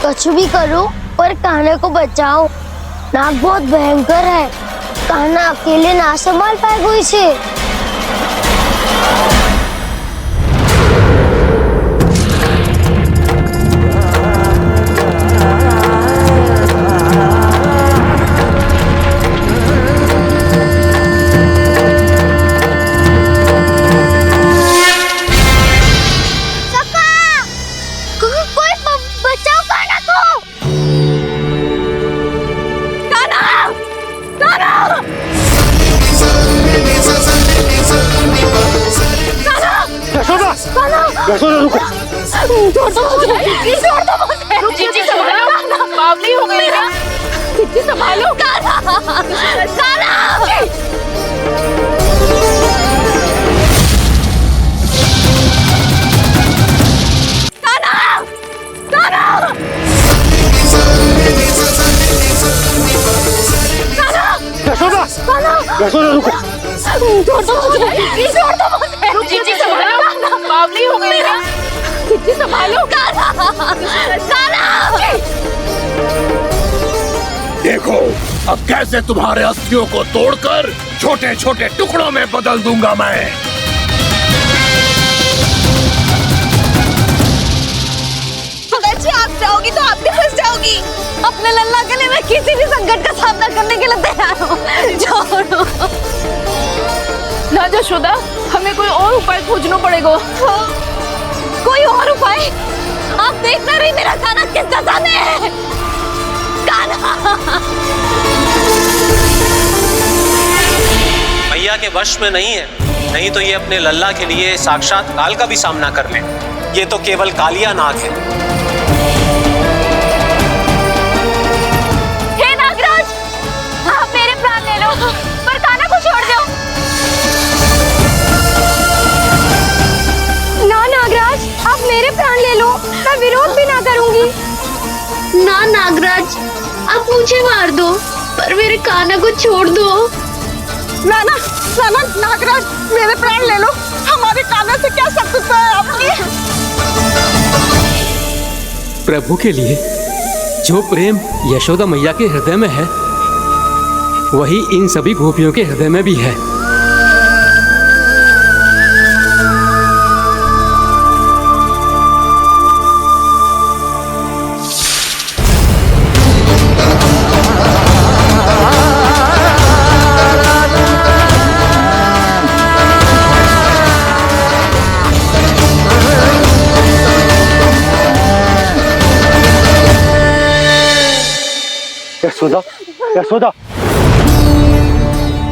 [SPEAKER 2] कुछ भी करो पर कान्हा को बचाओ। नाग बहुत भयंकर है। कान्हा अकेले ना संभाल पाएगा इसे।
[SPEAKER 4] यशोदा रुको।
[SPEAKER 1] छोड़ दो मुझे, छोड़ दो मुझे। जीजी संभालो, बावली हो गई क्या? जीजी संभालो। कान्हा, कान्हा।
[SPEAKER 4] यशोदा रुको।
[SPEAKER 1] छोड़ दो मुझे, छोड़ दो मुझे। जीजी संभालो,
[SPEAKER 9] बावली हो गई क्या?
[SPEAKER 1] किसी संभालो। कान्हा, कान्हा।
[SPEAKER 3] देखो अब कैसे तुम्हारे अस्थियों को तोड़कर छोटे छोटे टुकड़ों में बदल दूंगा मैं।
[SPEAKER 9] अगर आप जाओगी तो आप भी फंस जाओगी।
[SPEAKER 1] अपने लल्ला के लिए मैं किसी भी संकट का सामना करने के लिए तैयार हूँ। छोड़ो
[SPEAKER 9] ना यशोदा, हमें कोई और उपाय खोजना पड़ेगा।
[SPEAKER 1] कोई और उपाय? आप देख ना रही मेरा कान्हा किस दशा में है। कान्हा
[SPEAKER 14] मैया के वश में नहीं है, नहीं तो ये अपने लल्ला के लिए साक्षात काल का भी सामना कर ले। ये तो केवल कालिया नाग है।
[SPEAKER 1] हे नागराज, आप मेरे प्राण ले लो पर कान्हा को छोड़ दो।
[SPEAKER 10] ना नागराज, आप मेरे प्राण ले लो, मैं विरोध भी ना करूंगी।
[SPEAKER 2] ना नागराज, आप मुझे मार दो पर मेरे कान्हा को छोड़ दो।
[SPEAKER 9] ना ना ना ना नागराज, मेरे प्राण ले लो। हमारे कान्हा से क्या शत्रुता है आपकी?
[SPEAKER 12] प्रभु के लिए जो प्रेम यशोदा मैया के हृदय में है, वही इन सभी गोपियों के हृदय में भी है।
[SPEAKER 4] यशोदा, यशोदा,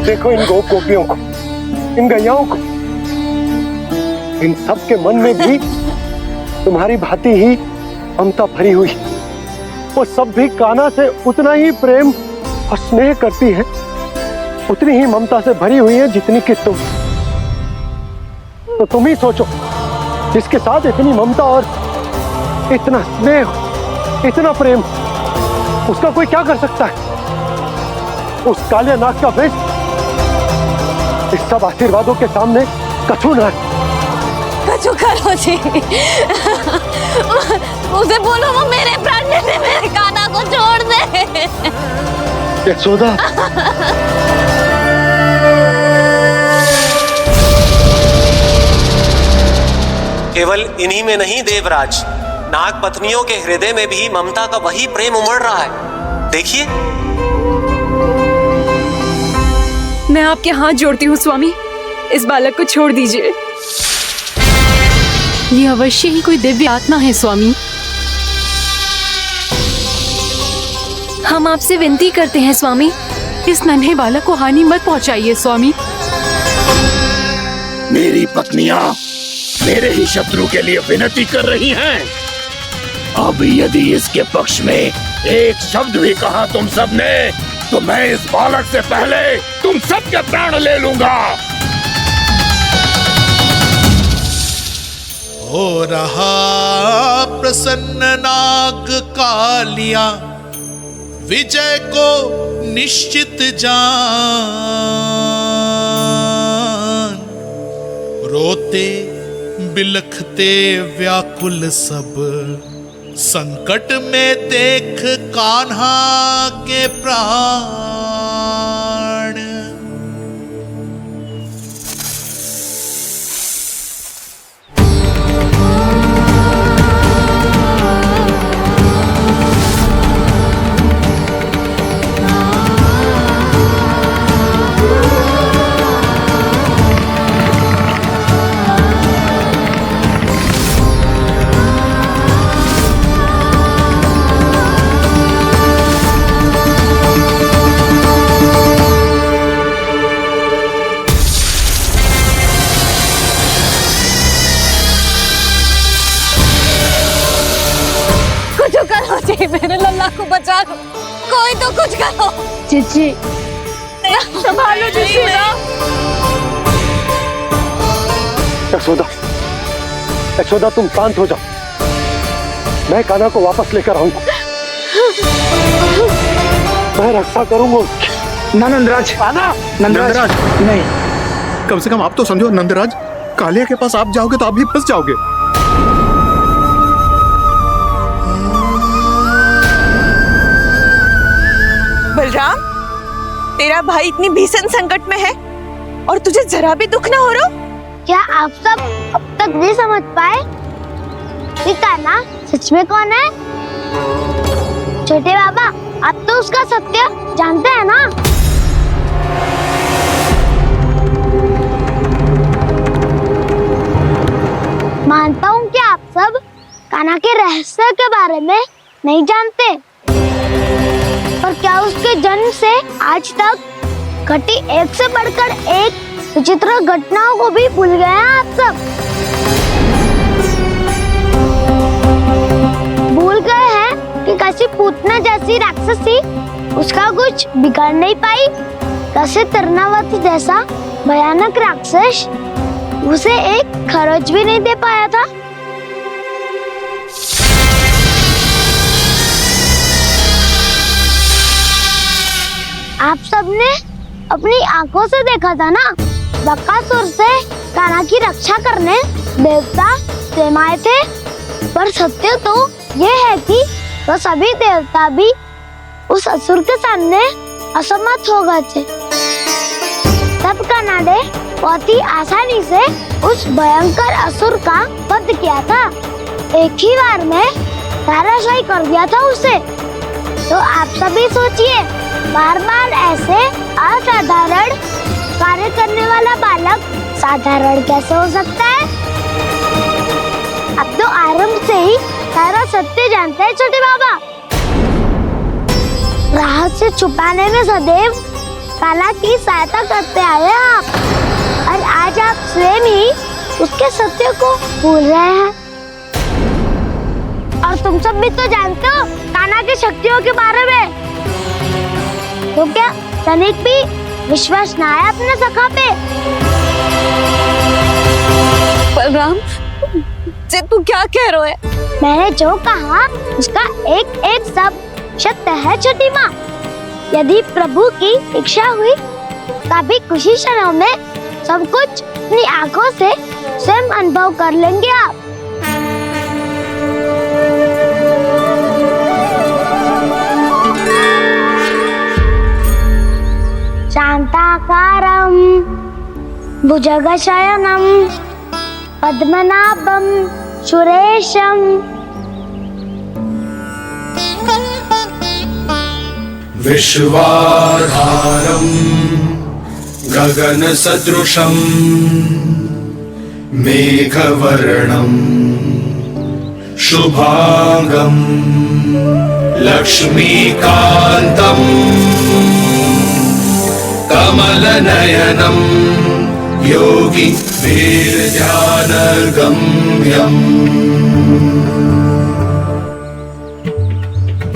[SPEAKER 4] देखो इन गोपियों को, इन गैयाओं को, इन सब के मन में भी तुम्हारी भांति ही ममता भरी हुई। वो सब भी कान्हा से उतना ही प्रेम और स्नेह करती है, उतनी ही ममता से भरी हुई है जितनी कि तुम। तो तुम ही सोचो, जिसके साथ इतनी ममता और इतना स्नेह, इतना प्रेम, उसका कोई क्या कर सकता है? उस कालिया नाग का वेश इस सब आशीर्वादों के सामने कछु न है।
[SPEAKER 1] कछु करो जी। उसे बोलो वो मेरे प्राण ले ले, मेरे कान्हा को छोड़ दे।
[SPEAKER 4] यशोदा,
[SPEAKER 14] केवल इन्हीं में नहीं देवराज, नाग पत्नियों के हृदय में भी ममता का वही प्रेम उमड़ रहा है। देखिए।
[SPEAKER 10] मैं आपके हाथ जोड़ती हूँ स्वामी, इस बालक को छोड़ दीजिए। ये अवश्य ही कोई दिव्य आत्मा है स्वामी। हम आपसे विनती करते हैं स्वामी, इस नन्हे बालक को हानि मत पहुंचाइए स्वामी।
[SPEAKER 3] मेरी पत्नियां मेरे ही शत्रु के लिए विनती कर रही हैं। अब यदि इसके पक्ष में एक शब्द भी कहा तुम सबने, तो मैं इस बालक से पहले तुम सबके प्राण ले लूंगा।
[SPEAKER 15] हो रहा प्रसन्न नाग कालिया, विजय को निश्चित जान। रोते बिलखते व्याकुल सब, संकट में देख कान्हा के प्राण।
[SPEAKER 1] मेरे लल्ला को बचा लो, कोई तो कुछ करो।
[SPEAKER 10] जीजी,
[SPEAKER 9] संभालो यशोदा।
[SPEAKER 4] यशोदा, यशोदा तुम शांत हो जाओ, मैं कान्हा को वापस लेकर आऊंगा, मैं रक्षा करूंगा उसकी।
[SPEAKER 8] ना नंदराज,
[SPEAKER 4] कान्हा,
[SPEAKER 8] नंदराज नहीं, कम से कम आप तो समझो नंदराज, कालिया के पास आप जाओगे तो आप भी फंस जाओगे।
[SPEAKER 9] बलराम, तेरा भाई इतनी भीषण संकट में है और तुझे जरा भी दुख ना हो रहा?
[SPEAKER 2] क्या आप सब अब तक नहीं समझ पाए कि कान्हा सच में कौन है? छोटे बाबा, आप तो उसका सत्य जानते हैं ना? मानता हूँ कि आप सब कान्हा के रहस्य के बारे में नहीं जानते, पर क्या उसके जन्म से आज तक घटी एक से बढ़कर एक विचित्र घटनाओं को भी भूल गए हैं आप सब? भूल गए हैं कि कैसी पूतना जैसी राक्षसी उसका कुछ बिगाड़ नहीं पाई, कैसे तरनावती जैसा भयानक राक्षस उसे एक खरोच भी नहीं दे पाया था। आप सबने अपनी आंखों से देखा था ना, बकासुर से कान्हा की रक्षा करने देवता स्वयं आए थे, पर सत्य तो ये है कि वह सभी देवता भी उस असुर के सामने असमर्थ हो गए थे। तब कान्हा ने बहुत ही आसानी से उस भयंकर असुर का वध किया था, एक ही बार में धराशायी कर दिया था उसे। तो आप सभी सोचिए, बार बार ऐसे असाधारण कार्य करने वाला बालक साधारण कैसे हो सकता है? अब तो आरंभ से ही सारा सत्य जानते हैं छोटे बाबा। रहस्य छुपाने में सदैव कान्हा की सहायता करते आए आप, और आज आप स्वयं ही उसके सत्य को भूल रहे हैं। और तुम सब भी तो जानते हो कान्हा की शक्तियों के बारे में, तो क्या तनिक भी विश्वास ना है अपने सखा पे?
[SPEAKER 1] बलराम, जे तू क्या कह रहे है?
[SPEAKER 2] मैंने जो कहा उसका एक एक शब्द सत्य है छोटी माँ। यदि प्रभु की इच्छा हुई तभी कुछ ही क्षणों में सब कुछ अपनी आंखों से स्वयं अनुभव कर लेंगे आप। शांताकारं भुजगशयनं पद्मनाभं सुरेशं
[SPEAKER 16] विश्वाधारं गगनसदृशं मेघवर्णं शुभांगं लक्ष्मीकान्तं कमलनयनं योगी वीर्यानगम्यम्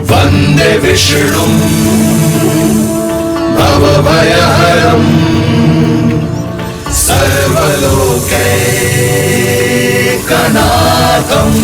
[SPEAKER 16] वन्दे विष्णुं भवभयहरं सर्वलोकैकनाथम्।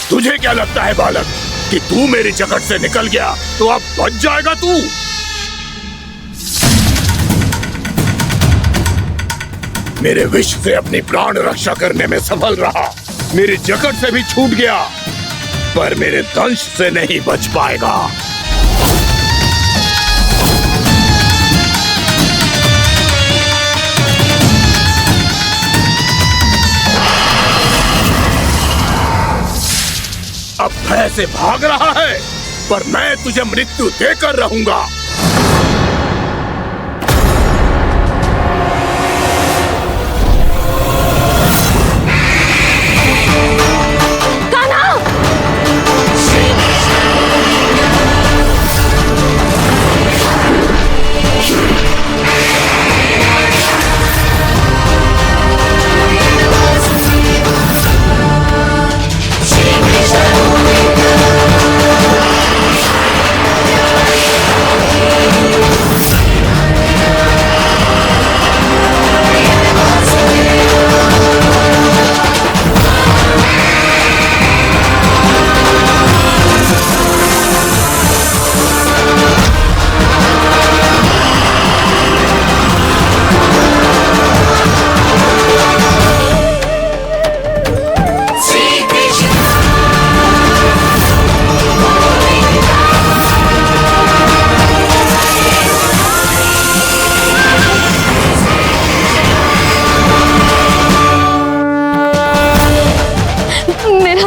[SPEAKER 3] तुझे क्या लगता है बालक कि तू मेरी जकड़ से निकल गया तो अब बच जाएगा तू? मेरे विष से अपनी प्राण रक्षा करने में सफल रहा, मेरी जकड़ से भी छूट गया, पर मेरे दंश से नहीं बच पाएगा। अब भय से भाग रहा है, पर मैं तुझे मृत्यु देकर रहूंगा।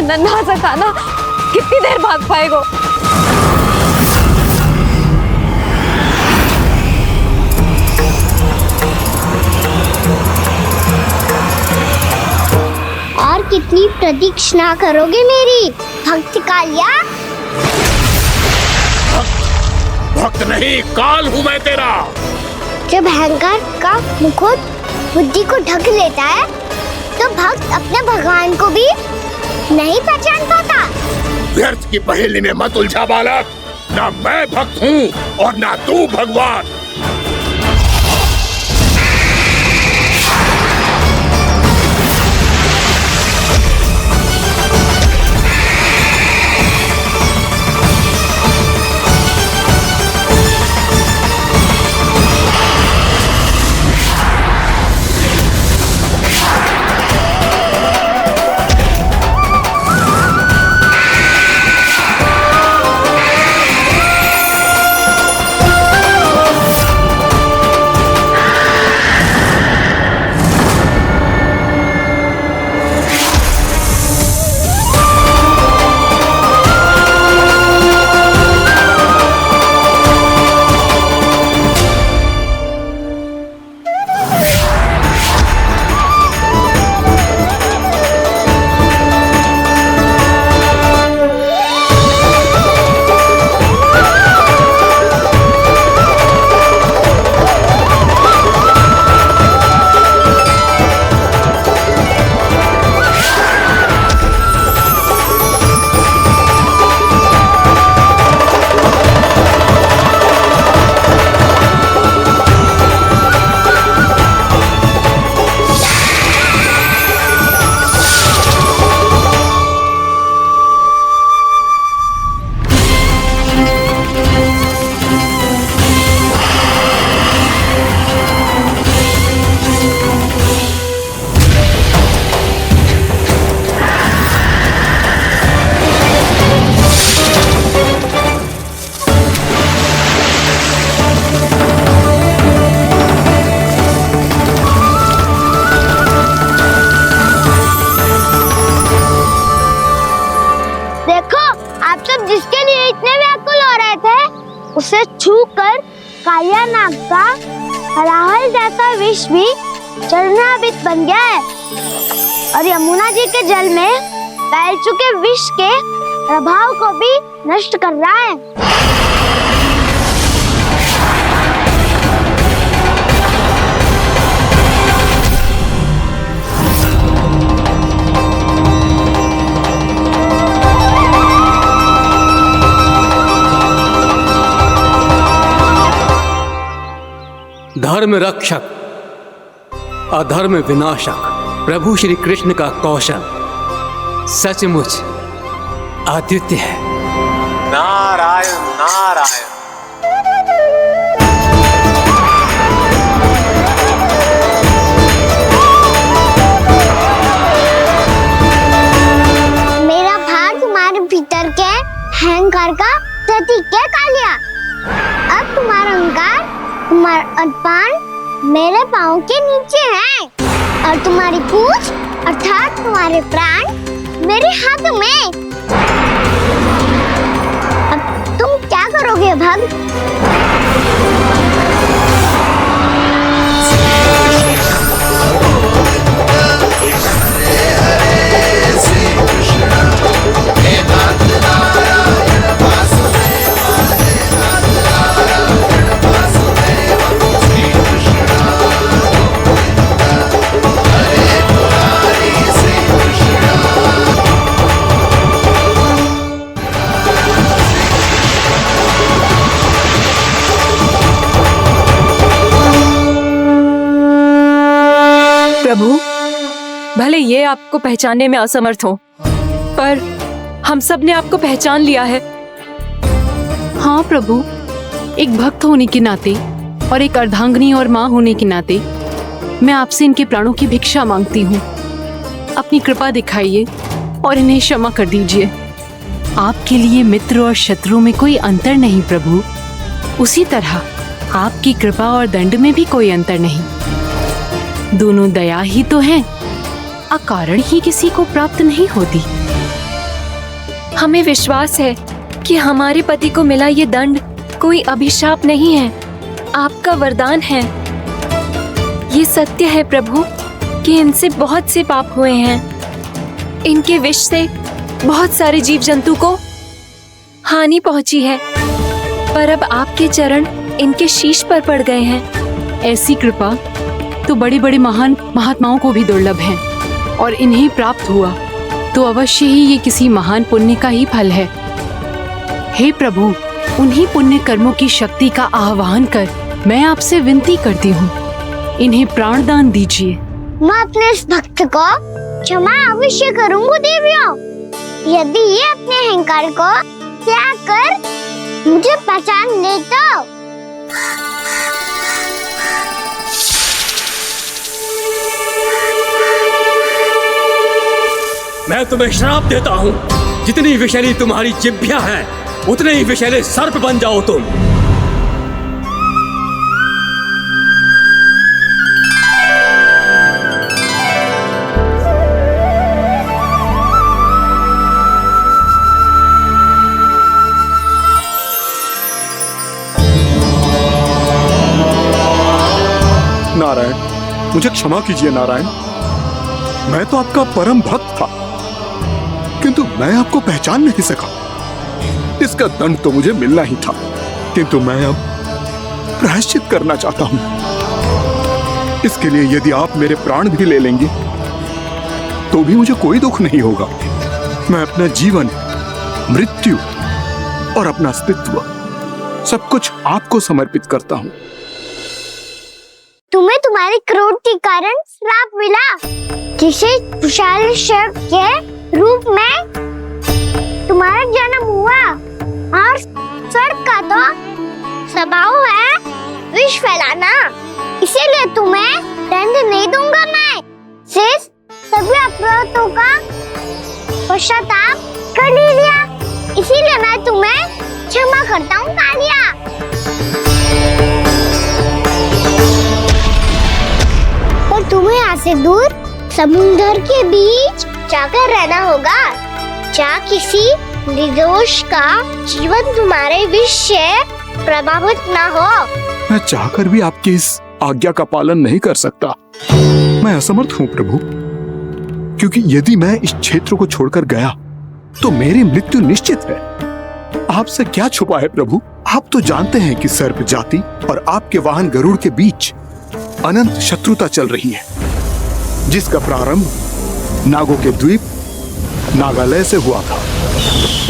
[SPEAKER 1] नन्हा सा कान्हा कितनी देर भाग पाएगा?
[SPEAKER 2] और कितनी प्रतीक्षा करोगे मेरी भक्त कालिया?
[SPEAKER 3] भक्त नहीं, काल हूँ मैं तेरा।
[SPEAKER 2] जब अहंकार का मुकुट बुद्धि को ढक लेता है तो भक्त अपने भगवान को भी नहीं पहचान पाता।
[SPEAKER 3] व्यर्थ की पहेली में मत उलझा बालक। ना मैं भक्त हूँ और ना तू भगवान।
[SPEAKER 2] उसे छूकर कालिया नाग का हलाहल जैसा विष भी चरणामृत बन गया है और यमुना जी के जल में फैल चुके विष के प्रभाव को भी नष्ट कर रहा है।
[SPEAKER 12] धर्म रक्षक, अधर्म विनाशक प्रभु श्री कृष्ण का कौशल सचमुच अद्वितीय है।
[SPEAKER 14] नारायण नारायण।
[SPEAKER 2] मेरा भार तुम्हारे भीतर के अहंकार का प्रतीक है कालिया। अब तुम्हारा अहंकार, तुम्हारा अनपान मेरे पाँव के नीचे है और तुम्हारी पूंछ अर्थात तुम्हारे प्राण मेरे हाथ में। अब तुम क्या करोगे भक्त?
[SPEAKER 10] प्रभु, भले ये आपको पहचानने में असमर्थ हो, पर हम सब ने आपको पहचान लिया है।
[SPEAKER 17] हाँ प्रभु, एक भक्त होने के नाते और एक अर्धांगिनी और माँ होने के नाते मैं आपसे इनके प्राणों की भिक्षा मांगती हूँ। अपनी कृपा दिखाइए और इन्हें क्षमा कर दीजिए। आपके लिए मित्र और शत्रु में कोई अंतर नहीं प्रभु, उसी तरह आपकी कृपा और दंड में भी कोई अंतर नहीं। दोनों दया ही तो हैं, अकारण ही किसी को प्राप्त नहीं होती।
[SPEAKER 10] हमें विश्वास है कि हमारे पति को मिला ये दंड कोई अभिशाप नहीं है, आपका वरदान है। ये सत्य है प्रभु कि इनसे बहुत से पाप हुए हैं। इनके विष से बहुत सारे जीव जंतु को हानि पहुंची है, पर अब आपके चरण इनके शीश पर पड़ गए हैं।
[SPEAKER 17] ऐसी कृपा तो बड़े बड़े महान महात्माओं को भी दुर्लभ है, और इन्हें प्राप्त हुआ तो अवश्य ही ये किसी महान पुण्य का ही फल है। हे प्रभु, उन्हीं पुण्य कर्मों की शक्ति का आह्वान कर मैं आपसे विनती करती हूँ, इन्हें प्राणदान दीजिए।
[SPEAKER 2] मैं अपने इस भक्त को क्षमा अवश्य करूंगी देवियों, यदि ये अपने अहंकार को त्याग कर मुझे पहचान ले तो।
[SPEAKER 12] मैं तुम्हें श्राप देता हूँ, जितनी विषैली तुम्हारी जिह्वा है उतने ही विषैले सर्प बन जाओ तुम।
[SPEAKER 8] नारायण, मुझे क्षमा कीजिए नारायण। मैं तो आपका परम भक्त था, किंतु मैं आपको पहचान नहीं सका। इसका दंड तो मुझे मिलना ही था, किंतु मैं अब प्रायश्चित करना चाहता हूं। इसके लिए यदि आप मेरे प्राण भी ले लेंगे तो भी मुझे कोई दुख नहीं होगा। मैं अपना जीवन, मृत्यु और अपना अस्तित्व सब कुछ आपको समर्पित करता हूं।
[SPEAKER 2] तुम्हें तुम्हारी क्रोध के कारण श्राप मिला, जिसे विशाल सर्प के रूप में तुम्हारा जन्म हुआ, और सर्प का तो स्वभाव है विष फैलाना। इसीलिए तुम्हें दंड नहीं दूंगा मैं, सिर्फ सभी अपराधों का पश्चाताप कर लिया। इसीलिए मैं तुम्हें क्षमा करता हूँ कालिया। पर तुम्हें यहाँ से दूर समुद्र के बीच जाकर रहना होगा, जहाँ किसी निर्दोष का जीवन तुम्हारे विष से प्रभावित ना हो।
[SPEAKER 8] मैं चाहकर भी आपकी इस आज्ञा का पालन नहीं कर सकता। मैं असमर्थ हूँ प्रभु, क्योंकि यदि मैं इस क्षेत्र को छोड़कर गया तो मेरी मृत्यु निश्चित है। आपसे क्या छुपा है प्रभु? आप तो जानते हैं कि सर्प जाति और आपके वाहन गरुड़ के बीच अनंत शत्रुता चल रही है, जिसका प्रारंभ नागों के द्वीप नागालय से हुआ था।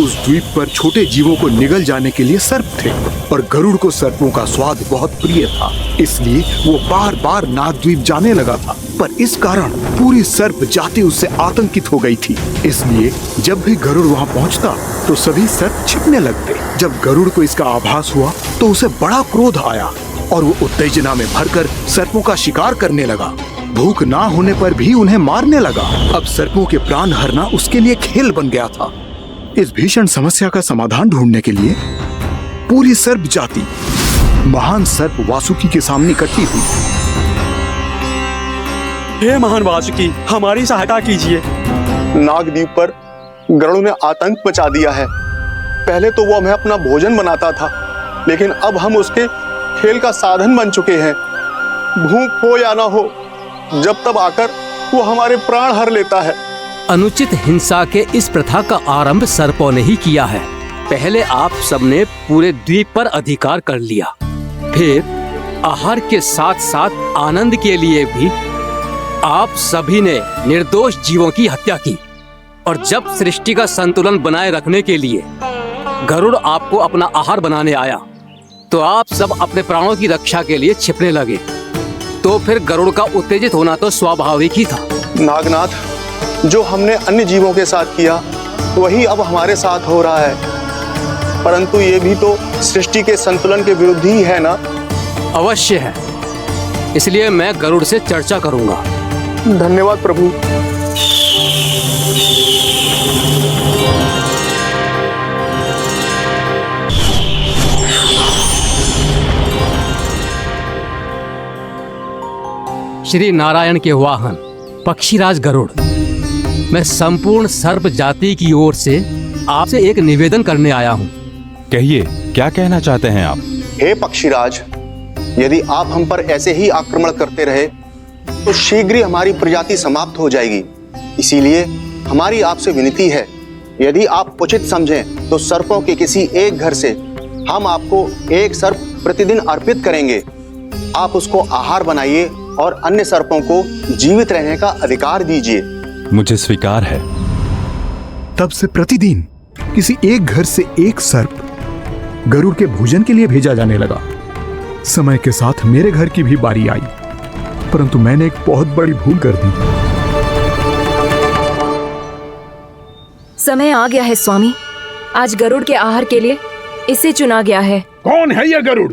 [SPEAKER 8] उस द्वीप पर छोटे जीवों को निगल जाने के लिए सर्प थे, और गरुड़ को सर्पों का स्वाद बहुत प्रिय था, इसलिए वो बार बार नागद्वीप जाने लगा था। पर इस कारण पूरी सर्प जाति उससे आतंकित हो गई थी। इसलिए जब भी गरुड़ वहाँ पहुँचता तो सभी सर्प छिपने लगते। जब गरुड़ को इसका आभास हुआ तो उसे बड़ा क्रोध आया और वो उत्तेजना में भरकर सर्पों का शिकार करने लगा। भूख ना होने पर भी उन्हें मारने लगा। अब सर्पों के प्राण हरना उसके लिए खेल बन गया था। इस भीषण समस्या का समाधान ढूंढने के लिए पूरी सर्प जाति महान सर्प वासुकी के सामने इकट्ठी हुई।
[SPEAKER 18] हे महान वासुकी, हमारी सहायता कीजिए।
[SPEAKER 19] नागद्वीप पर गरुड़ ने आतंक मचा दिया है। पहले तो वो हमें अपना भोजन बनाता था, लेकिन अब हम उसके खेल का साधन बन चुके हैं। भूख हो या ना हो, जब तब आकर वो हमारे प्राण हर लेता है।
[SPEAKER 12] अनुचित हिंसा के इस प्रथा का आरंभ सर्पों ने ही किया है। पहले आप सबने पूरे द्वीप पर अधिकार कर लिया, फिर आहार के साथ साथ आनंद के लिए भी आप सभी ने निर्दोष जीवों की हत्या की। और जब सृष्टि का संतुलन बनाए रखने के लिए गरुड़ आपको अपना आहार बनाने आया तो आप सब अपने प्राणों की रक्षा के लिए छिपने लगे। तो फिर गरुड़ का उत्तेजित होना तो स्वाभाविक ही था।
[SPEAKER 19] नागनाथ, जो हमने अन्य जीवों के साथ किया वही अब हमारे साथ हो रहा है, परंतु ये भी तो सृष्टि के संतुलन के विरुद्ध ही है ना?
[SPEAKER 12] अवश्य है, इसलिए मैं गरुड़ से चर्चा करूंगा।
[SPEAKER 19] धन्यवाद प्रभु।
[SPEAKER 12] श्री नारायण के वाहन पक्षीराज गरुड़, मैं संपूर्ण सर्प जाति की ओर से आपसे एक निवेदन करने आया हूँ।
[SPEAKER 20] कहिए, क्या कहना चाहते हैं आप?
[SPEAKER 19] हे पक्षीराज, यदि आप हम पर ऐसे ही आक्रमण करते रहे तो शीघ्र ही हमारी प्रजाति समाप्त हो जाएगी। इसीलिए हमारी आपसे विनती है, यदि आप उचित समझें तो सर्पों के किसी एक घर से हम आपको एक सर्प प्रतिदिन अर्पित करेंगे। आप उसको आहार बनाइए और अन्य सर्पों को जीवित रहने का अधिकार दीजिए।
[SPEAKER 20] मुझे स्वीकार है।
[SPEAKER 8] तब से प्रतिदिन किसी एक घर से एक सर्प गरुड़ के भोजन के लिए भेजा जाने लगा। समय के साथ मेरे घर की भी बारी आई, परंतु मैंने एक बहुत बड़ी भूल कर दी।
[SPEAKER 10] समय आ गया है स्वामी, आज गरुड़ के आहार के लिए इसे चुना गया है।
[SPEAKER 3] कौन है यह गरुड़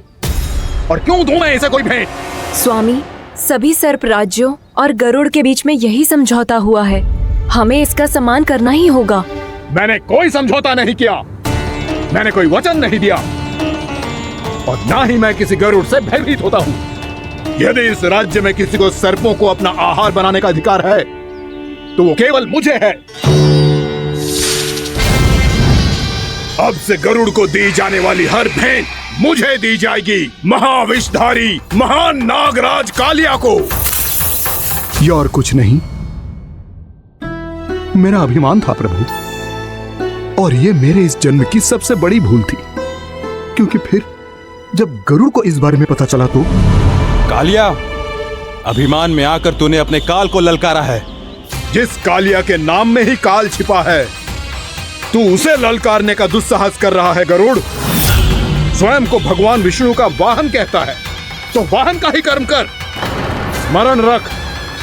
[SPEAKER 3] और क्यों दूं मैं इसे कोई भेंट?
[SPEAKER 10] स्वामी, सभी सर्प राज्यों और गरुड़ के बीच में यही समझौता हुआ है, हमें इसका सम्मान करना ही होगा।
[SPEAKER 3] मैंने कोई समझौता नहीं किया, मैंने कोई वचन नहीं दिया और ना ही मैं किसी गरुड़ से भयभीत होता हूँ। यदि इस राज्य में किसी को सर्पों को अपना आहार बनाने का अधिकार है तो वो केवल मुझे है। अब से गरुड़ को दी जाने वाली हर भेंट मुझे दी जाएगी, महाविषधारी महान नागराज कालिया को।
[SPEAKER 8] ये और कुछ नहीं, मेरा अभिमान था प्रभु, और ये मेरे इस जन्म की सबसे बड़ी भूल थी, क्योंकि फिर जब गरुड़ को इस बारे में पता चला तो।
[SPEAKER 20] कालिया, अभिमान में आकर तूने अपने काल को ललकारा है।
[SPEAKER 3] जिस कालिया के नाम में ही काल छिपा है, तू उसे ललकारने का दुस्साहस कर रहा है। गरुड़ स्वयं को भगवान विष्णु का वाहन कहता है, तो वाहन का ही कर्म कर। स्मरण रख,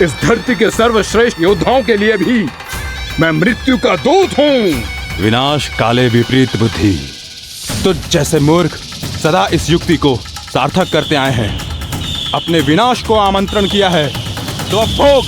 [SPEAKER 3] इस धरती के सर्वश्रेष्ठ योद्धाओं के लिए भी मैं मृत्यु का दूत हूँ।
[SPEAKER 20] विनाश काले विपरीत बुद्धि। तो जैसे मूर्ख सदा इस युक्ति को सार्थक करते आए हैं, अपने विनाश को आमंत्रण किया है, तो अब भोग।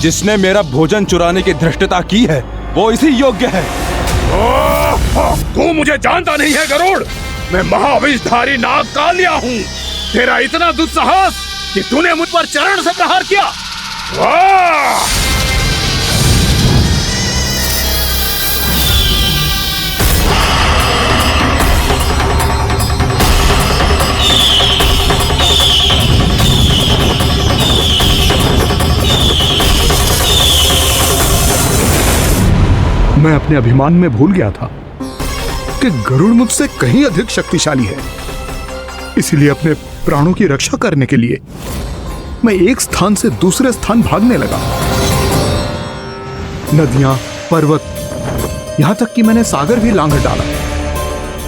[SPEAKER 20] जिसने मेरा भोजन चुराने की धृष्टता की है वो इसी योग्य है।
[SPEAKER 3] तू मुझे जानता नहीं है गरुड़, मैं महाविषधारी नाग कालिया हूँ। तेरा इतना दुस्साहस कि तूने मुझ पर चरण से प्रहार किया। वाह!
[SPEAKER 8] मैं अपने अभिमान में भूल गया था कि गरुड़ मुझसे कहीं अधिक शक्तिशाली है। इसलिए अपने प्राणों की रक्षा करने के लिए मैं एक स्थान से दूसरे स्थान भागने लगा। नदियां, पर्वत, यहां तक कि मैंने सागर भी लांघ डाला,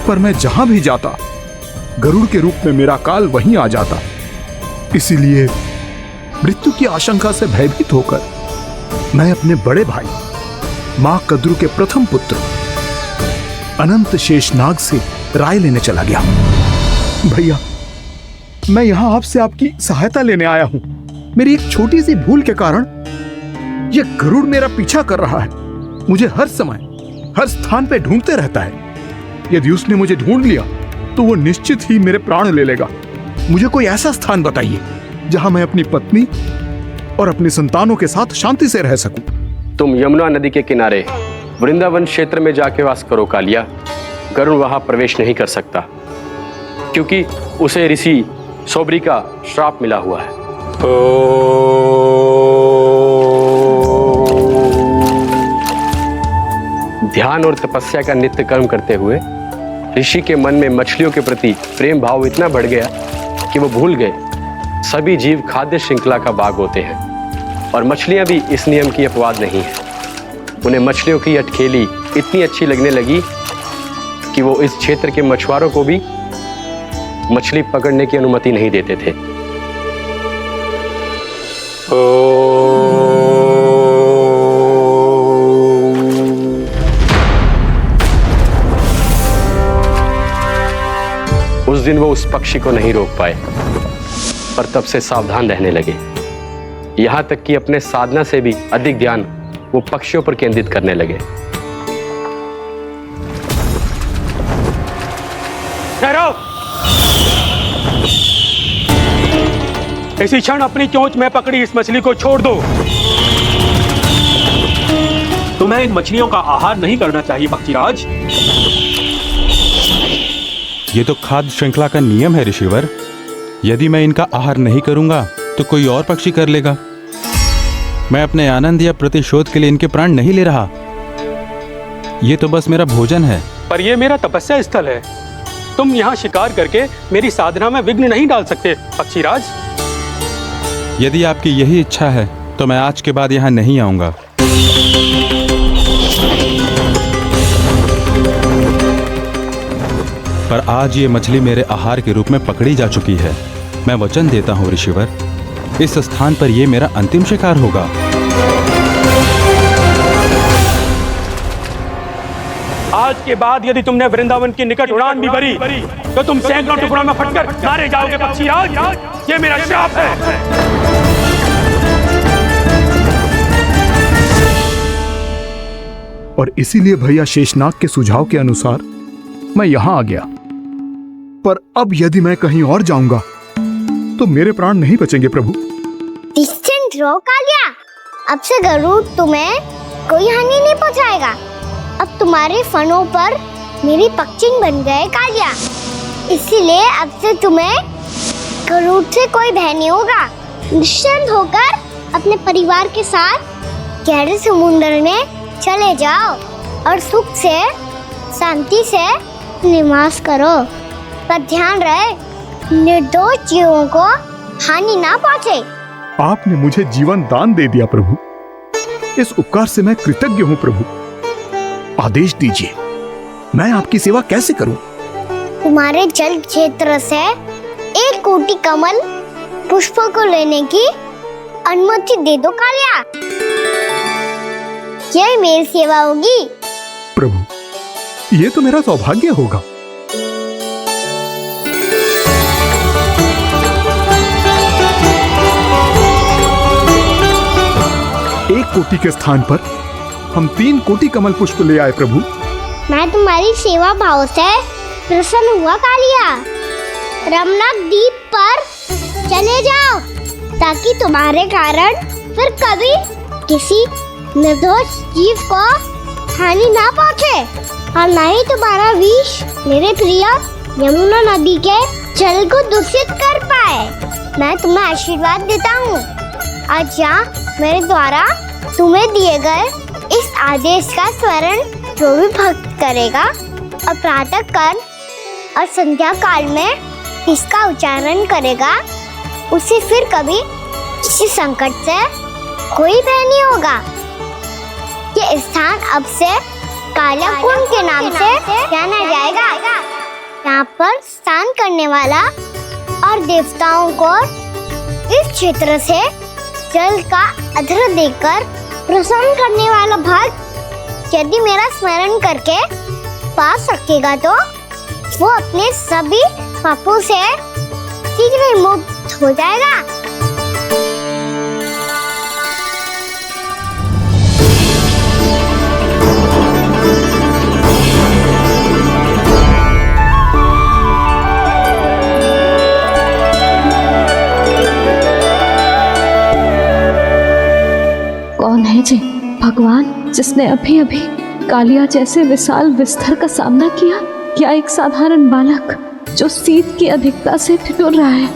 [SPEAKER 8] पर मैं जहां भी जाता गरुड़ के रूप में मेरा काल वहीं आ जाता। इसीलिए मृत्यु की आशंका से भयभीत होकर मैं अपने बड़े भाई मां कद्रू के प्रथम पुत्र अनंत शेषनाग से राय लेने चला गया। भैया, मैं यहां आपसे आपकी सहायता लेने आया हूं। मेरी एक छोटी सी भूल के कारण यह गरुड़ मेरा पीछा कर रहा है। मुझे हर समय हर स्थान पे ढूंढते रहता है। यदि उसने मुझे ढूंढ लिया तो वो निश्चित ही मेरे प्राण ले लेगा। मुझे कोई ऐसा स्थान बताइए जहां मैं अपनी पत्नी और अपनी संतानों के साथ शांति से रह सकूं।
[SPEAKER 21] तुम यमुना नदी के किनारे वृंदावन क्षेत्र में जाके वास करो कालिया। गरुड़ वहां प्रवेश नहीं कर सकता, क्योंकि उसे ऋषि सोबरी का श्राप मिला हुआ है। ध्यान और तपस्या का नित्य कर्म करते हुए ऋषि के मन में मछलियों के प्रति प्रेम भाव इतना बढ़ गया कि वो भूल गए सभी जीव खाद्य श्रृंखला का भाग होते हैं, और मछलियां भी इस नियम की अपवाद नहीं है। उन्हें मछलियों की अटखेली इतनी अच्छी लगने लगी कि वो इस क्षेत्र के मछुआरों को भी मछली पकड़ने की अनुमति नहीं देते थे। उस पक्षी को नहीं रोक पाए, पर तब से सावधान रहने लगे। यहां तक कि अपने साधना से भी अधिक ध्यान वो पक्षियों पर केंद्रित करने लगे।
[SPEAKER 18] ठहरो! इसी क्षण अपनी चोंच में पकड़ी इस मछली को छोड़ दो।
[SPEAKER 13] तुम्हें इन मछलियों का आहार नहीं करना चाहिए पक्षीराज।
[SPEAKER 20] ये तो खाद्य श्रृंखला का नियम है ऋषिवर। यदि मैं इनका आहार नहीं करूंगा तो कोई और पक्षी कर लेगा। मैं अपने आनंद या प्रतिशोध के लिए इनके प्राण नहीं ले रहा। ये तो बस मेरा भोजन है।
[SPEAKER 18] पर यह मेरा तपस्या स्थल है। तुम यहाँ शिकार करके मेरी साधना में विघ्न नहीं डाल सकते पक्षीराज।
[SPEAKER 20] यदि आपकी यही इच्छा है तो मैं आज के बाद यहाँ नहीं आऊंगा। पर आज ये मछली मेरे आहार के रूप में पकड़ी जा चुकी है। मैं वचन देता हूँ ऋषिवर, इस स्थान पर यह मेरा अंतिम शिकार होगा।
[SPEAKER 18] आज के बाद यदि तुमने वृंदावन की निकट उड़ान भी भरी तो तुम सैकड़ों टुकड़ों में फटकर मारे जाओगे पक्षीराज। ये मेरा श्राप है।
[SPEAKER 8] और इसीलिए भैया शेषनाग के सुझाव के अनुसार मैं यहां आ गया। पर अब यदि मैं कहीं और जाऊंगा तो मेरे प्राण नहीं बचेंगे प्रभु।
[SPEAKER 2] डिस्टेंट रहो कालिया। अब से गरुड़ तुम्हें कोई हानि नहीं पहुंचाएगा। अब तुम्हारे फनों पर मेरी पक्षिंग बन गए कालिया। इसीलिए अब से तुम्हें गरुड़ से कोई भय नहीं होगा। निश्चिंत होकर अपने परिवार के साथ गहरे समुद्र में चले जाओ और सुख से शांति से निवास करो। पर ध्यान रहे निर्दोष जीवों को हानि ना पहुंचे।
[SPEAKER 8] आपने मुझे जीवन दान दे दिया प्रभु। इस उपकार से मैं कृतज्ञ हूँ प्रभु। आदेश दीजिए, मैं आपकी सेवा कैसे करूं?
[SPEAKER 2] तुम्हारे जल क्षेत्र से 1 कोटि कमल पुष्पों को लेने की अनुमति दे दो कालिया। यह मेरी सेवा होगी।
[SPEAKER 8] प्रभु, ये तो मेरा सौभाग्य होगा। एक कोटि के स्थान पर हम 3 कोटि कमल पुष्प ले आए प्रभु।
[SPEAKER 2] मैं तुम्हारी सेवा भाव से प्रसन्न हुआ कालिया। रमणक द्वीप पर चले जाओ ताकि तुम्हारे कारण फिर कभी किसी निर्दोष जीव को हानि ना पहुंचे और न ही तुम्हारा विष मेरे प्रिय यमुना नदी के जल को दूषित कर पाए। मैं तुम्हें आशीर्वाद देता हूँ। आज यहाँ मेरे द्वारा तुम्हें दिए गए इस आदेश का स्मरण जो भी भक्त करेगा और प्रातः काल और संध्या काल में इसका उच्चारण करेगा, उसे फिर कभी किसी संकट से कोई भय नहीं होगा। ये स्थान अब से कालिया कुंड के नाम से जाना जाएगा। यहाँ पर स्नान करने वाला और देवताओं को इस क्षेत्र से जल का अर्घ्य देकर प्रसन्न करने वाला भक्त यदि मेरा स्मरण करके पा सकेगा तो वो अपने सभी पापों से शीघ्र ही मुक्त हो जाएगा।
[SPEAKER 1] कौन है जी भगवान जिसने अभी अभी कालिया जैसे विशाल विस्तर का सामना किया? क्या एक साधारण बालक जो शीत की अधिकता से ठिठुर रहा है?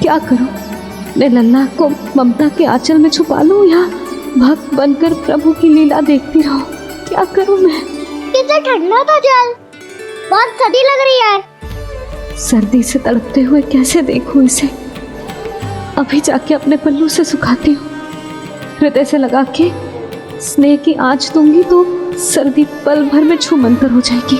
[SPEAKER 1] क्या करूं? मैं लल्ला को ममता के आंचल में छुपा लूं या भक्त बनकर प्रभु की लीला देखती रहूं? क्या करूं मैं?
[SPEAKER 2] कितना ठंडा था जल, बहुत सर्दी लग रही है।
[SPEAKER 1] सर्दी से तड़पते हुए कैसे देखूं इसे? अभी जाके अपने पल्लू से सुखाती हूँ। हृदय से लगा के स्नेह की आंच दूंगी तो सर्दी पल भर में छूमंतर हो जाएगी।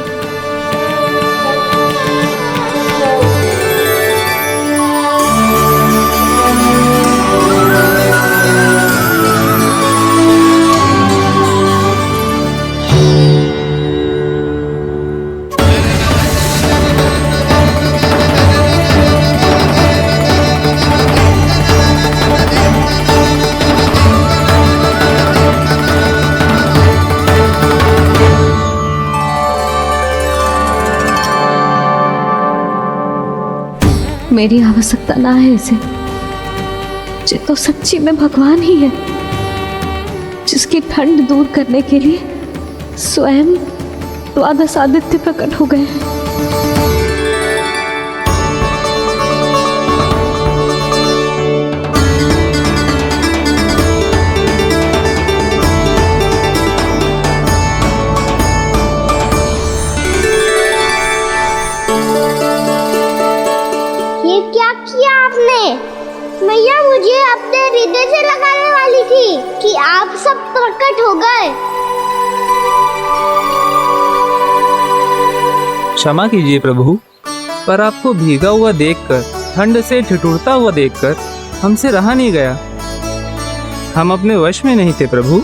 [SPEAKER 1] मेरी आवश्यकता ना है इसे। ये तो सच्ची में भगवान ही है, जिसकी ठंड दूर करने के लिए स्वयं द्वादश आदित्य प्रकट हो गए हैं।
[SPEAKER 2] ये क्या किया आपने? मैया मुझे अपने हृदय से लगाने वाली थी कि आप सब प्रकट हो गए।
[SPEAKER 5] क्षमा कीजिए प्रभु, पर आपको भीगा हुआ देखकर, ठंड से ठिठुरता हुआ देखकर हमसे रहा नहीं गया। हम अपने वश में नहीं थे प्रभु।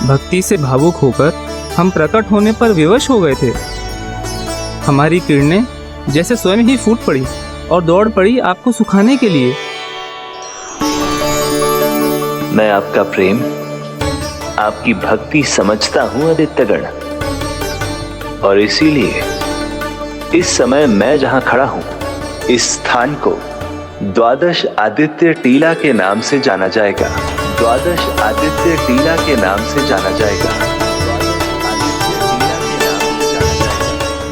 [SPEAKER 5] भक्ति से भावुक होकर हम प्रकट होने पर विवश हो गए थे। हमारी किरणें जैसे स्वयं ही फूट पड़ी और दौड़ पड़ी आपको सुखाने के लिए।
[SPEAKER 7] मैं आपका प्रेम, आपकी भक्ति समझता हूं आदित्यगण, और इसीलिए इस समय मैं जहां खड़ा हूं, इस स्थान को द्वादश आदित्य टीला के नाम से जाना जाएगा। द्वादश आदित्य टीला के नाम से जाना जाएगा।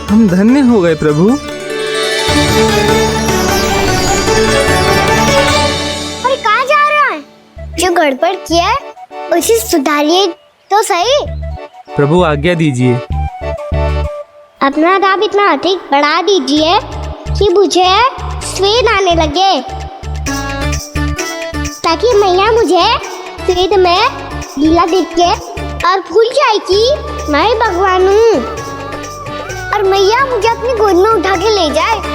[SPEAKER 5] हम धन्य हो गए प्रभु।
[SPEAKER 2] अरे कहाँ जा रहा है? जो गड़बड़ किया है उसे सुधारिए तो सही।
[SPEAKER 5] प्रभु आज्ञा दीजिए।
[SPEAKER 2] अपना दाब इतना अधिक बढ़ा दीजिए कि मुझे स्वेद आने लगे, ताकि मैया मुझे स्वेद में लीला देख के और भूल जाए कि मैं भगवान हूँ, और मैया मुझे अपनी गोद में उठा के ले जाए।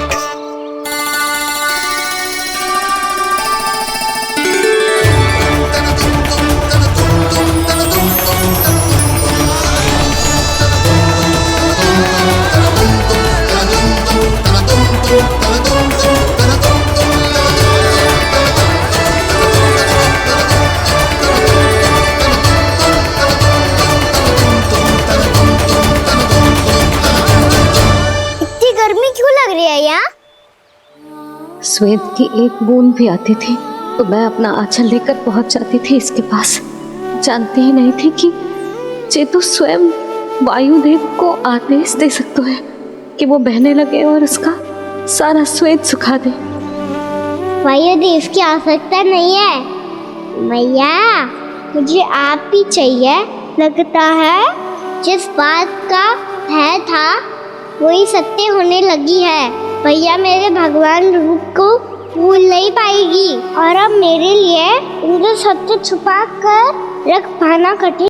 [SPEAKER 2] इतनी गर्मी क्यों लग रही है यहाँ?
[SPEAKER 1] स्वेद की एक बूंद भी आती थी तो मैं अपना आंचल लेकर पहुंच जाती थी इसके पास। जानती ही नहीं थी कि चेतु स्वयं वायुदेव को आदेश दे सकता है कि वो बहने लगे और उसका सारा स्वेद सुखा दे।
[SPEAKER 2] वायुदेव की आवश्यकता नहीं है मैया, मुझे आप ही चाहिए। लगता है जिस बात का भय था वही सत्य होने लगी है। भैया मेरे भगवान रूप को भूल नहीं पाएगी, और अब मेरे लिए उनके सत्य छुपा कर रख पाना कठिन